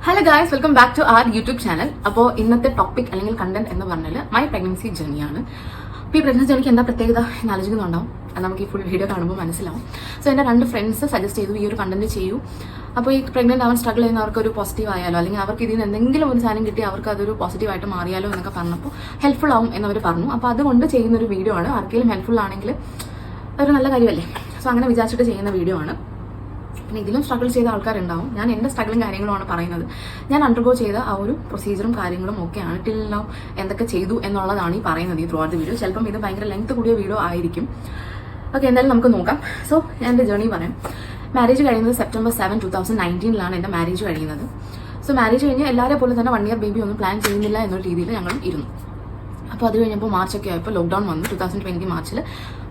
Hello guys, welcome back to our YouTube channel. അപ്പോൾ ഇന്നത്തെ topic അല്ലെങ്കിൽ കണ്ടന്റ് എന്ന് പറഞ്ഞാൽ മൈ പ്രഗ്നൻസി ജേണിയാണ്. അപ്പോൾ ഈ പ്രഗ്നൻസി ജേണിക്ക് എന്താ പ്രത്യേകത എന്ന് ആലോചിക്കുന്നുണ്ടാവും. അത് നമുക്ക് ഈ ഫുൾ വീഡിയോ കാണുമ്പോൾ മനസ്സിലാവും. സോ എൻ്റെ 2 ഫ്രണ്ട്സ് സജസ്റ്റ് ചെയ്തു ഈ ഒരു കണ്ടന്റ് ചെയ്യൂ. അപ്പോൾ ഈ പ്രഗ്നന്റ് ആവാൻ സ്ട്രഗിൾ ചെയ്യുന്നവർക്ക് ഒരു പോസിറ്റീവ് ആയാലോ, അല്ലെങ്കിൽ അവർക്ക് ഇതിന് എന്തെങ്കിലും ഒരു സാധനം കിട്ടി അവർക്ക് അതൊരു പോസിറ്റീവായിട്ട് മാറിയാലോ എന്നൊക്കെ പറഞ്ഞപ്പോൾ ഹെൽപ്ഫുൾ ആവും എന്നവർ പറഞ്ഞു. അപ്പോൾ അതുകൊണ്ട് ചെയ്യുന്ന ഒരു വീഡിയോ ആണ്. ആർക്കെങ്കിലും ഹെൽപ്ഫുൾ ആണെങ്കിൽ അതൊരു നല്ല കാര്യമല്ലേ. സോ അങ്ങനെ വിചാരിച്ചിട്ട് ചെയ്യുന്ന വീഡിയോ ആണ്. പിന്നെ ഇതിലും സ്ട്രഗിൾ ചെയ്ത ആൾക്കാരുണ്ടാവും. ഞാൻ എൻ്റെ സ്ട്രഗിളും കാര്യങ്ങളുമാണ് പറയുന്നത്. ഞാൻ അണ്ടർഗോ ചെയ്ത ആ ഒരു പ്രൊസീജിയറും കാര്യങ്ങളും ഒക്കെയാണ്. ടിൽ നൗ എന്തൊക്കെ ചെയ്തു എന്നുള്ളതാണ് ഈ പറയുന്നത് ഈ ത്രൂ ഔട്ട് ദി വീഡിയോ. ചിലപ്പം ഇത് ഭയങ്കര ലെങ്ത് കൂടിയ വീഡിയോ ആയിരിക്കും. ഓക്കെ, എന്തായാലും നമുക്ക് നോക്കാം. സോ ഞാൻ എൻ്റെ ജേർണി പറയാം. മാരേജ് കഴിയുന്നത് September 7, 2019 എൻ്റെ മാരേജ് കഴിയുന്നത്. സോ മാരേജ് കഴിഞ്ഞ് എല്ലാവരെ പോലെ തന്നെ 1 year ബേബി ഒന്നും പ്ലാൻ ചെയ്യുന്നില്ല എന്നൊരു രീതിയിൽ ഞങ്ങൾ ഇരുന്നു. അപ്പോൾ അത് കഴിഞ്ഞപ്പോൾ മാർച്ചൊക്കെ ആയപ്പോൾ ലോക്ക്ഡൗൺ വന്നു. 2020 മാർച്ചിൽ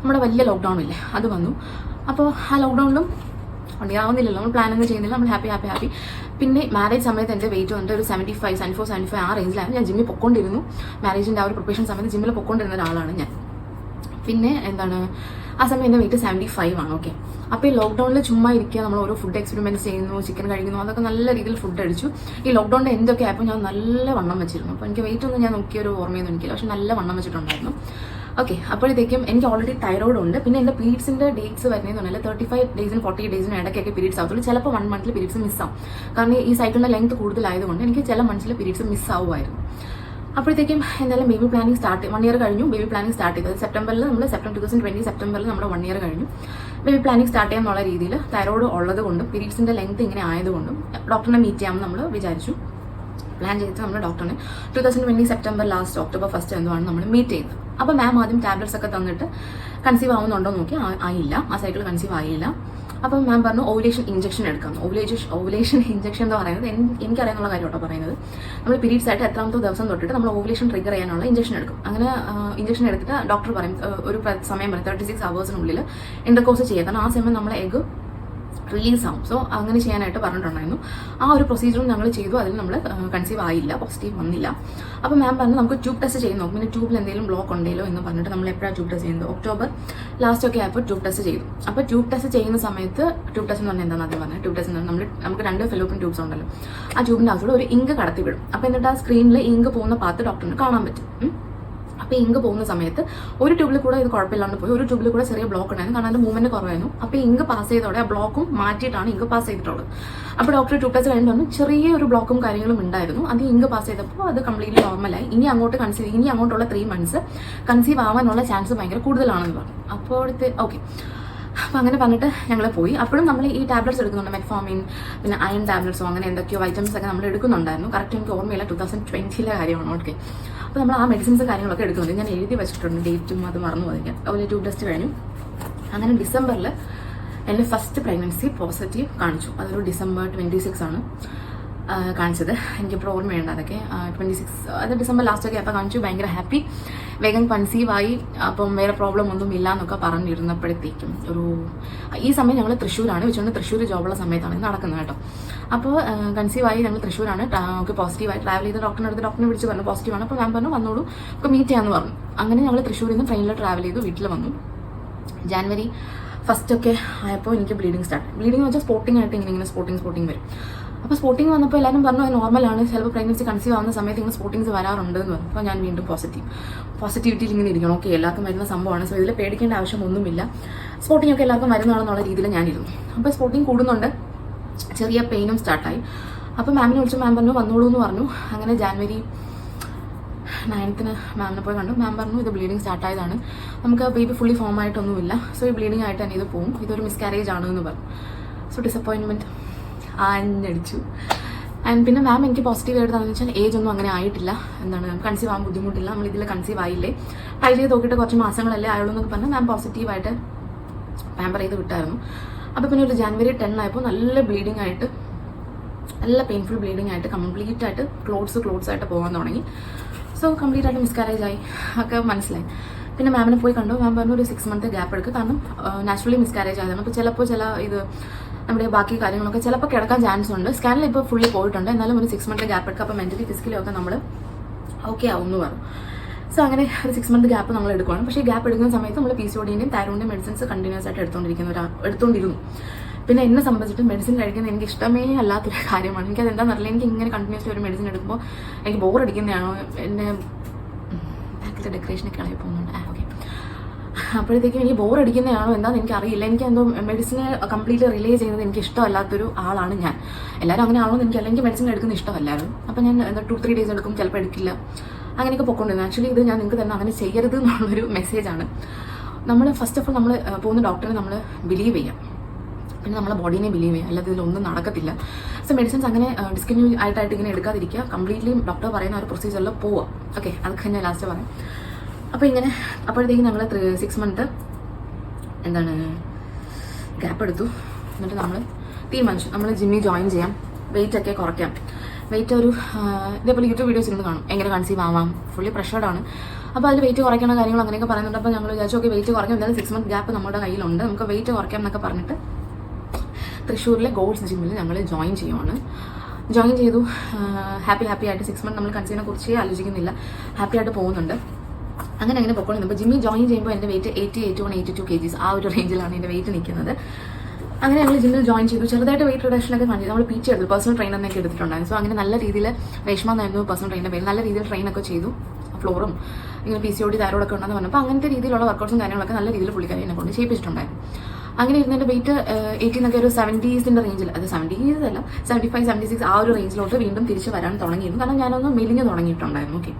നമ്മുടെ വലിയ ലോക്ക്ഡൗൺ ഇല്ലേ, അത് വന്നു. അപ്പോൾ ആ ലോക്ക്ഡൗണിലും ആവുന്നില്ലല്ലോ, നമ്മൾ പ്ലാൻ ഒന്നും ചെയ്യുന്നില്ല, നമ്മൾ ഹാപ്പി. പിന്നെ മാരേജ് സമയത്ത് എൻ്റെ വെയിറ്റ് വന്നിട്ട് ഒരു 74, 75 ആ റേഞ്ചിലായിരുന്നു. ഞാൻ ജിമ്മിൽ പൊക്കോണ്ടിരുന്നു. മാരേജിൻ്റെ ആ ഒരു പ്രിപ്പറേഷൻ സമയത്ത് ജിമ്മിൽ പൊക്കോണ്ടിരുന്ന ഒരാളാണ് ഞാൻ. പിന്നെ ആ സമയം എൻ്റെ വെയിറ്റ് 75 ആണ്. ഓക്കെ, അപ്പോൾ ഈ ലോക്ക്ഡൗണിൽ ചുമ്മാ ഇരിക്കുക, നമ്മൾ ഓരോ ഫുഡ് എക്സ്പെരിമെൻറ്റ്സ് ചെയ്യുന്നു, ചിക്കൻ കഴിക്കുന്നു, അതൊക്കെ നല്ല രീതിയിൽ ഫുഡ് അടിച്ചു. ഈ ലോക്ക്ഡൗണിൻ്റെ എന്തൊക്കെ ആയപ്പോൾ ഞാൻ നല്ല വണ്ണം വെച്ചിരുന്നു. അപ്പോൾ എനിക്ക് വെയിറ്റ് ഒന്നും ഞാൻ നോക്കിയൊരു ഓർമ്മയൊന്നും എനിക്കില്ല, പക്ഷെ നല്ല വണ്ണം വെച്ചിട്ടുണ്ടായിരുന്നു. ഓക്കെ, അപ്പോഴത്തേക്കും എനിക്ക് ഓൾറെഡി തൈറോയ്ഡ് ഉണ്ട്. പിന്നെ എൻ്റെ പീരീഡ്സിൻ്റെ ഡേറ്റ്സ് വരുന്നതെന്ന് പറഞ്ഞാൽ 35 ഡേയ്സിനും 40 ഡേയ്സിനും ഇടയ്ക്കൊക്കെ പീരീഡ്സ് ആവത്തുള്ളൂ. ചിലപ്പോൾ 1 മന്തിൽ പീരീഡ്സ് മിസ്സാവും. കാരണം ഈ സൈക്കിളിൻ്റെ ലെങ്ത് കൂടുതലായതുകൊണ്ട് എനിക്ക് ചില മന്ത്സിൽ പീരീഡ്സ് മിസ്സാവുമായിരുന്നു. അപ്പോഴത്തേക്കും എന്തായാലും ബേബി പ്ലാനിങ് 1 year കഴിഞ്ഞു. ബേബി പ്ലാനിങ് സ്റ്റാർട്ട് ചെയ്തത് സെപ്റ്റംബറിൽ 2020 സെപ്റ്റംബറിൽ നമ്മുടെ 1 year കഴിഞ്ഞു. ബേബി പ്ലാനിങ് സ്റ്റാർട്ട് ചെയ്യാന്നുള്ള രീതിയിൽ തൈറോയ്ഡ് ഉള്ളത് കൊണ്ടും പീരീഡ്സിൻ്റെ ലെങ്ത് ഇങ്ങനെ ആയതുകൊണ്ടും ഡോക്ടറിനെ മീറ്റ് ചെയ്യാമെന്ന് നമ്മൾ വിചാരിച്ചു. പ്ലാൻ ചെയ്തിട്ട് നമ്മൾ ഡോക്ടറിനെ 2020 സെപ്റ്റംബർ ലാസ്റ്റ് October 1 എന്തുവാണ് നമ്മൾ മീറ്റ് ചെയ്യുന്നത്. അപ്പോൾ മാം ആദ്യം ടാബ്ലറ്റ്സ് ഒക്കെ തന്നിട്ട് കൺസീവ് ആവുന്നുണ്ടോ നോക്കി, ആയില്ല, ആ സൈക്കിൾ കൺസീവ് ആയില്ല. അപ്പം മാം പറഞ്ഞു ഓവുലേഷൻ ഇഞ്ചക്ഷൻ എടുക്കാം. ഓവുലേഷൻ ഇഞ്ചക്ഷൻ എന്ന് പറയുന്നത് എനിക്കറിയാനുള്ള കാര്യം കേട്ടോ പറയുന്നത്. നമ്മൾ പീരീഡ്സ് ആയിട്ട് എത്രാമത്തെ ദിവസം തൊട്ടിട്ട് നമ്മൾ ഓവുലേഷൻ ട്രിഗർ ചെയ്യാനുള്ള ഇഞ്ചക്ഷൻ എടുക്കും. അങ്ങനെ ഇഞ്ചക്ഷൻ എടുത്തിട്ട് ഡോക്ടർ പറയും ഒരു സമയം പറയും 36 hours ഇന്റർകോഴ്സ് ചെയ്യാം. കാരണം ആ സമയം നമ്മളെ എഗ് റിലീസ് ആവും. സോ അങ്ങനെ ചെയ്യാനായിട്ട് പറഞ്ഞിട്ടുണ്ടായിരുന്നു. ആ ഒരു പ്രൊസീജിയറും ഞങ്ങൾ ചെയ്തു. അതിൽ നമ്മൾ കൺസീവ് ആയില്ല, പോസിറ്റീവ് വന്നില്ല. അപ്പോൾ മാം പറഞ്ഞു നമുക്ക് ട്യൂബ് ടെസ്റ്റ് ചെയ്ത് നോക്കും, പിന്നെ ട്യൂബിൽ എന്തെങ്കിലും ബ്ലോക്ക് ഉണ്ടെല്ലോ എന്ന് പറഞ്ഞിട്ട് നമ്മൾ എപ്പോഴാണ് ട്യൂബ് ടെസ്റ്റ് ചെയ്യുന്നത്, October ലാസ്റ്റ് ഒക്കെ ആയപ്പോൾ ട്യൂബ് ടെസ്റ്റ് ചെയ്തു. അപ്പോൾ ട്യൂബ് ടെസ്റ്റ് ചെയ്യുന്ന സമയത്ത് ട്യൂബ് ടെസ്റ്റ് എന്ന് പറഞ്ഞാൽ എന്താണെന്ന് ആദ്യം പറഞ്ഞത്. ട്യൂബ് ടെസ്റ്റ് നമുക്ക് 2 ഫെലോപ്പിൻ ട്യൂബ്സ് ഉണ്ടല്ലോ, ആ ട്യൂബിൻ്റെ അകത്തൂടെ ഒരു ഇങ്ക് കടത്തി വിടും. അപ്പോൾ എന്നിട്ട് ആ സ്ക്രീനിൽ ഇങ്ക് പോകുന്ന പാത്ത് ഡോക്ടറിന് കാണാൻ പറ്റും. അപ്പോൾ ഇങ്ക് പോകുന്ന സമയത്ത് ഒരു ട്യൂബിൽ കൂടെ ഇത് കുഴപ്പമില്ലാണ്ട് പോയി, ഒരു ട്യൂബിൽ കൂടെ ചെറിയ ബ്ലോക്ക് ഉണ്ടായിരുന്നു, കാരണം അതിൻ്റെ മൂവ്മെന്റ് കുറവായിരുന്നു. അപ്പോൾ ഇങ്ക് പാസ് ചെയ്തോടെ ആ ബ്ലോക്കും മാറ്റിയിട്ടാണ് ഇങ്ക് പാസ് ചെയ്തിട്ടുള്ളത്. അപ്പോൾ ഡോക്ടർ ട്യൂബ് ടെസ്റ്റ് കഴിഞ്ഞ് പറഞ്ഞു ചെറിയൊരു ബ്ലോക്കും കാര്യങ്ങളും ഉണ്ടായിരുന്നു. അത് ഇങ്ക് പാസ് ചെയ്തപ്പോൾ അത് കംപ്ലീറ്റ്ലി നോർമലായി. ഇനി അങ്ങോട്ടുള്ള 3 months കൺസീവ് ആവാനുള്ള ചാൻസ് ഭയങ്കര കൂടുതലാണെന്ന് പറഞ്ഞു. അപ്പോഴത്തെ ഓക്കെ, അപ്പോൾ അങ്ങനെ പറഞ്ഞിട്ട് ഞങ്ങൾ പോയി. അപ്പോഴും നമ്മൾ ഈ ടാബ്ലറ്റ്സ് എടുക്കുന്നുണ്ട്, മെറ്റ്ഫോമിൻ, പിന്നെ അയൺ ടാബ്ലറ്റ്സോ അങ്ങനെ എന്തൊക്കെയോ വൈറ്റമിൻസ് ഒക്കെ നമ്മൾ എടുക്കുന്നുണ്ടായിരുന്നു. കറക്റ്റ് എനിക്ക് ഓർമ്മയില്ല, 2020 കാര്യമാണ്. ഓക്കെ, അപ്പോൾ നമ്മൾ ആ മെഡിസിൻസ് കാര്യങ്ങളൊക്കെ എടുക്കുന്നുണ്ട്. ഞാൻ എഴുതി വെച്ചിട്ടുണ്ട്, ഡേറ്റും അത് മറന്നു പോയി. അതുപോലെ ട്യൂബ് ടെസ്റ്റ് കഴിഞ്ഞു. അങ്ങനെ ഡിസംബറിൽ എൻ്റെ ഫസ്റ്റ് പ്രഗ്നൻസി പോസിറ്റീവ് കാണിച്ചു. അതൊരു December 26 ആണ് കാണിച്ചത്. എനിക്കിപ്പോൾ ഓർമ്മയുണ്ട് അതൊക്കെ. 26 അത് ഡിസംബർ ലാസ്റ്റൊക്കെ അപ്പോൾ കാണിച്ചു. ഭയങ്കര ഹാപ്പി, വേഗം കൺസീവായി. അപ്പം വേറെ പ്രോബ്ലം ഒന്നും ഇല്ല എന്നൊക്കെ പറഞ്ഞിരുന്നപ്പോഴത്തേക്കും ഈ സമയം ഞങ്ങൾ തൃശ്ശൂരാണ് വെച്ചുകൊണ്ട് തൃശ്ശൂർ ജോബുള്ള സമയത്താണ് ഇത് നടക്കുന്നത് കേട്ടോ. അപ്പോൾ കൺസീവായി ഞങ്ങൾ തൃശ്ശൂരാണ്. നമുക്ക് പോസിറ്റീവായി ട്രാവൽ ചെയ്ത് ഡോക്ടറിനെ വിളിച്ച് പറഞ്ഞു പോസിറ്റീവാണ്. അപ്പോൾ ഞാൻ പറഞ്ഞു വന്നോളൂ, നമുക്ക് മീറ്റ് ചെയ്യാമെന്ന് പറഞ്ഞു. അങ്ങനെ ഞങ്ങൾ തൃശ്ശൂരിൽ നിന്ന് ട്രെയിനിൽ ട്രാവൽ ചെയ്തു വീട്ടിൽ വന്നു. January 1 ഒക്കെ ആയപ്പോൾ എനിക്ക് ബ്ലീഡിങ് സ്റ്റാർട്ട്. ബ്ലീഡിങ് വെച്ചാൽ സ്പോട്ടിംഗ് ആയിട്ട് ഇങ്ങനെ സ്പോട്ടിങ് വരും. അപ്പോൾ സ്പോട്ടിങ് വന്നപ്പോൾ എല്ലാവരും പറഞ്ഞു അത് നോർമലാണ്, ചിലപ്പോൾ പ്രഗ്നൻസി കൺസീവ് ആവുന്ന സമയത്ത് ഇങ്ങനെ സ്പോട്ടിങ്സ് വരാറുണ്ട് എന്ന് പറഞ്ഞു. അപ്പോൾ ഞാൻ വീണ്ടും പോസിറ്റിവിറ്റിയിൽ ഇങ്ങനെ ഇരിക്കണം. ഓക്കെ, എല്ലാവർക്കും വരുന്ന സംഭവമാണ്, സോ ഇതിൽ പേടിക്കേണ്ട ആവശ്യമൊന്നുമില്ല, സ്പോട്ടിംഗ് ഒക്കെ എല്ലാവർക്കും വരുന്നതാണെന്നുള്ള രീതിയിൽ ഞാനിരുന്നു. അപ്പോൾ സ്പോട്ടിങ് കൂടുന്നുണ്ട്, ചെറിയ പെയിനും സ്റ്റാർട്ടായി. അപ്പോൾ മാമിനെ വിളിച്ചു, മാം പറഞ്ഞു വന്നോളൂ എന്ന് പറഞ്ഞു. അങ്ങനെ January 9th മാമിനെ പോയി കണ്ടു. മാം പറഞ്ഞു ഇത് ബ്ലീഡിങ് സ്റ്റാർട്ടായതാണ്, നമുക്ക് ബേബി ഫുള്ളി ഫോം ആയിട്ടൊന്നുമില്ല, സോ ഈ ബ്ലീഡിങ് ആയിട്ട് തന്നെ ഇത് പോകും, ഇതൊരു മിസ്കാരേജ് ആണ് എന്ന് പറഞ്ഞു. സോ ഡിസപ്പോയിൻമെൻറ്റ് ആഞ്ഞടിച്ചു. ആൻഡ് പിന്നെ മാം എനിക്ക് പോസിറ്റീവ് ആയിട്ട് തന്നെന്ന് വെച്ചാൽ ഏജ് ഒന്നും അങ്ങനെ ആയിട്ടില്ല, കൺസീവ് ആവാൻ ബുദ്ധിമുട്ടില്ല, നമ്മളിതിൽ കൺസീവ് ആയില്ലേ, ട്രൈ ചെയ്ത് നോക്കിയിട്ട് കുറച്ച് മാസങ്ങളല്ലേ ആയുള്ളൂ എന്നൊക്കെ പറഞ്ഞാൽ മാം പോസിറ്റീവായിട്ട് പാമ്പർ ചെയ്ത് വിട്ടായിരുന്നു. അപ്പോൾ പിന്നെ ഒരു January 10 ആയപ്പോൾ നല്ല ബ്ലീഡിങ് ആയിട്ട്, നല്ല പെയിൻഫുൾ ബ്ലീഡിങ് ആയിട്ട് കംപ്ലീറ്റ് ആയിട്ട് ക്ലോത്ത്സ് ആയിട്ട് പോകാൻ തുടങ്ങി. സോ കംപ്ലീറ്റ് ആയിട്ട് മിസ്കാരേജ് ആയി ഒക്കെ മനസ്സിലായി. പിന്നെ മാമിനെ പോയി കണ്ടു. മാം പറഞ്ഞു ഒരു 6 month ഗ്യാപ്പ് എടുക്കുക, കാരണം നാച്ചുറലി മിസ്കാരേജ് ആയതാണ്. അപ്പോൾ ചിലപ്പോൾ ഇത് നമ്മുടെ ബാക്കി കാര്യങ്ങളൊക്കെ ചിലപ്പോൾ കിടക്കാൻ ചാൻസ് ഉണ്ട്. സ്കാനിൽ ഇപ്പോൾ ഫുള്ളി പോയിട്ടുണ്ട്, എന്നാലും ഒരു 6 month ഗ്യാപ്പ് എടുക്കുക. അപ്പോൾ മെന്റലി ഫിസിക്കലി ഒക്കെ നമ്മൾ ഓക്കെ ആവും എന്ന് പറഞ്ഞു. സോ അങ്ങനെ ഒരു 6 month ഗ്യാപ്പ് നമ്മൾ എടുക്കുകയാണ്. പക്ഷേ ഈ ഗ്യാപ്പ് എടുക്കുന്ന സമയത്ത് നമ്മൾ PCODൻ്റെയും തൈറോയിഡിൻ്റെയും മെഡിസിൻസ് കണ്ടിന്യൂസ് ആയിട്ട് എടുത്തുകൊണ്ടിരുന്നു. പിന്നെ എന്നെ സംബന്ധിച്ചിട്ട് മെഡിസിൻ കഴിക്കുന്നത് എനിക്ക് ഇഷ്ടമേ അല്ലാത്തൊരു കാര്യമാണ്. എനിക്കത് എന്താണെന്നറിയില്ല, എനിക്ക് ഇങ്ങനെ കണ്ടിന്യൂസ്ലി ഒരു മെഡിസിൻ എടുക്കുമ്പോൾ എനിക്ക് ബോറടിക്കുന്നതാണോ, എൻ്റെ ബാക്കിലത്തെ ഡെക്കറേഷനൊക്കെ ഇളകി പോകുന്നുണ്ട്. ഓക്കെ, അപ്പോഴത്തേക്കും എനിക്ക് ബോറടിക്കുന്നതാണോ എന്താണെന്ന് എനിക്കറിയില്ല. എനിക്ക് എന്തോ മെഡിസിനെ കംപ്ലീറ്റ്ലി റിലേ ചെയ്യുന്നത് എനിക്ക് ഇഷ്ടമല്ലാത്തൊരു ആളാണ് ഞാൻ. എല്ലാവരും അങ്ങനെ ആണോ എന്ന് എനിക്ക് അല്ലെങ്കിൽ മെഡിസിൻ എടുക്കുന്ന ഇഷ്ടമല്ലായിരുന്നു. അപ്പം ഞാൻ എന്താ 2-3 ഡേയ്സ് എടുക്കും, ചിലപ്പോൾ എടുക്കില്ല, അങ്ങനെയൊക്കെ പൊക്കൊണ്ടിരുന്നു. ആക്ച്വലി ഇത് ഞാൻ നിങ്ങൾക്ക് തന്നെ അങ്ങനെ ചെയ്യരുത് എന്നുള്ളൊരു മെസ്സേജാണ്. നമ്മൾ ഫസ്റ്റ് ഓഫ് ഓൾ നമ്മൾ പോകുന്ന ഡോക്ടറെ നമ്മൾ ബിലീവ് ചെയ്യാം, പിന്നെ നമ്മളെ ബോഡീനെ ബിലീവ് ചെയ്യാം, അല്ലാതെ ഇതിലൊന്നും നടക്കത്തില്ല. സോ മെഡിസിൻസ് അങ്ങനെ ഡിസ്കന്യൂ ആയിട്ട് ഇങ്ങനെ എടുക്കാതിരിക്കുക, കംപ്ലീറ്റ്ലി ഡോക്ടർ പറയുന്ന ഒരു പ്രൊസീജിയറിൽ പോവുക. ഓക്കെ, അതൊക്കെ ഞാൻ ലാസ്റ്റ് പറയാം. അപ്പോൾ ഇങ്ങനെ അപ്പോഴത്തേക്കും ഞങ്ങൾ 6 മന്ത് എന്താണ് ഗ്യാപ്പ് എടുത്തു. എന്നിട്ട് നമ്മൾ തീരുമാനിച്ചു നമ്മൾ ജിമ്മിൽ ജോയിൻ ചെയ്യാം, വെയിറ്റ് ഒക്കെ കുറയ്ക്കാം. വെയിറ്റ് ഒരു ഇതേപോലെ യൂട്യൂബ് വീഡിയോസ് ഇരുന്ന് കാണും, എങ്ങനെ കൺസീവ് ആവാം, ഫുള്ളി പ്രഷർഡാണ്. അപ്പോൾ അതിൽ വെയിറ്റ് കുറയ്ക്കണ കാര്യങ്ങൾ അങ്ങനെയൊക്കെ പറയുന്നുണ്ട്. അപ്പോൾ ഞങ്ങൾ വിചാരിച്ചു ഓക്കെ വെയിറ്റ് കുറയ്ക്കാം, എന്തായാലും 6 മന്ത് ഗ്യാപ്പ് നമ്മുടെ കയ്യിലുണ്ട്, നമുക്ക് വെയിറ്റ് കുറയ്ക്കാം എന്നൊക്കെ പറഞ്ഞിട്ട് തൃശ്ശൂരിലെ ഗോൾസ് ജിമ്മിൽ ഞങ്ങൾ ജോയിൻ ചെയ്യുവാണ്. ജോയിൻ ചെയ്തു, ഹാപ്പി ആയിട്ട് 6 മന്ത് നമ്മൾ കൺസീവിനെ കുറിച്ച് ആലോചിക്കുന്നില്ല, ഹാപ്പി ആയിട്ട് പോകുന്നുണ്ട്. അങ്ങനെ പൊക്കോളുന്നു. അപ്പോൾ ജിമ്മിൽ ജോയിൻ ചെയ്യുമ്പോൾ എൻ്റെ വെയിറ്റ് 81-82 kgs ആ ഒരു റേഞ്ചിലാണ് എൻ്റെ വെയിറ്റ് നിൽക്കുന്നത്. അങ്ങനെ ഞങ്ങൾ ജിമ്മിൽ ജോയിൻ ചെയ്തു, ചെറുതായിട്ട് വെയിറ്റ് റിഡക്ഷനൊക്കെ കാണിച്ചു. നമ്മൾ PT എടുത്തു, പേഴ്സണൽ ട്രെയിനറിനൊക്കെ എടുത്തിട്ടുണ്ടായിരുന്നു. സോ അങ്ങനെ നല്ല രീതിയിൽ രേഷ്മ എന്നായിരുന്നു പേഴ്സണൽ ട്രെയിനിൻ്റെ പേര്, നല്ല രീതിയിൽ ട്രെയിനൊക്കെ ചെയ്തു. ഫ്ലോറും ഇങ്ങനെ PCOD തൈറോയിഡൊക്കെ ഉണ്ടെന്ന് പറഞ്ഞു. അപ്പോൾ അങ്ങനത്തെ രീതിയിലുള്ള വർക്കൗട്ട്സും കാര്യങ്ങളൊക്കെ നല്ല രീതിയിൽ പുള്ളിക്കാരി എന്നെ കൊണ്ട് ചെയ്യിപ്പിച്ചിട്ടുണ്ടായിരുന്നു. അങ്ങനെ ഇരുന്നതിൻ്റെ വെയിറ്റ് 80 എന്നൊക്കെ ഒരു 70s റേഞ്ചിൽ, അത് 70s അല്ല 75-76 ആ ഒരു റേഞ്ചിലോട്ട് വീണ്ടും തിരിച്ച് വരാൻ തുടങ്ങിയിരുന്നു. കാരണം ഞാനൊന്ന് മെലിഞ്ഞ് തുടങ്ങിയിട്ടുണ്ടായിരുന്നു. ഓക്കെ,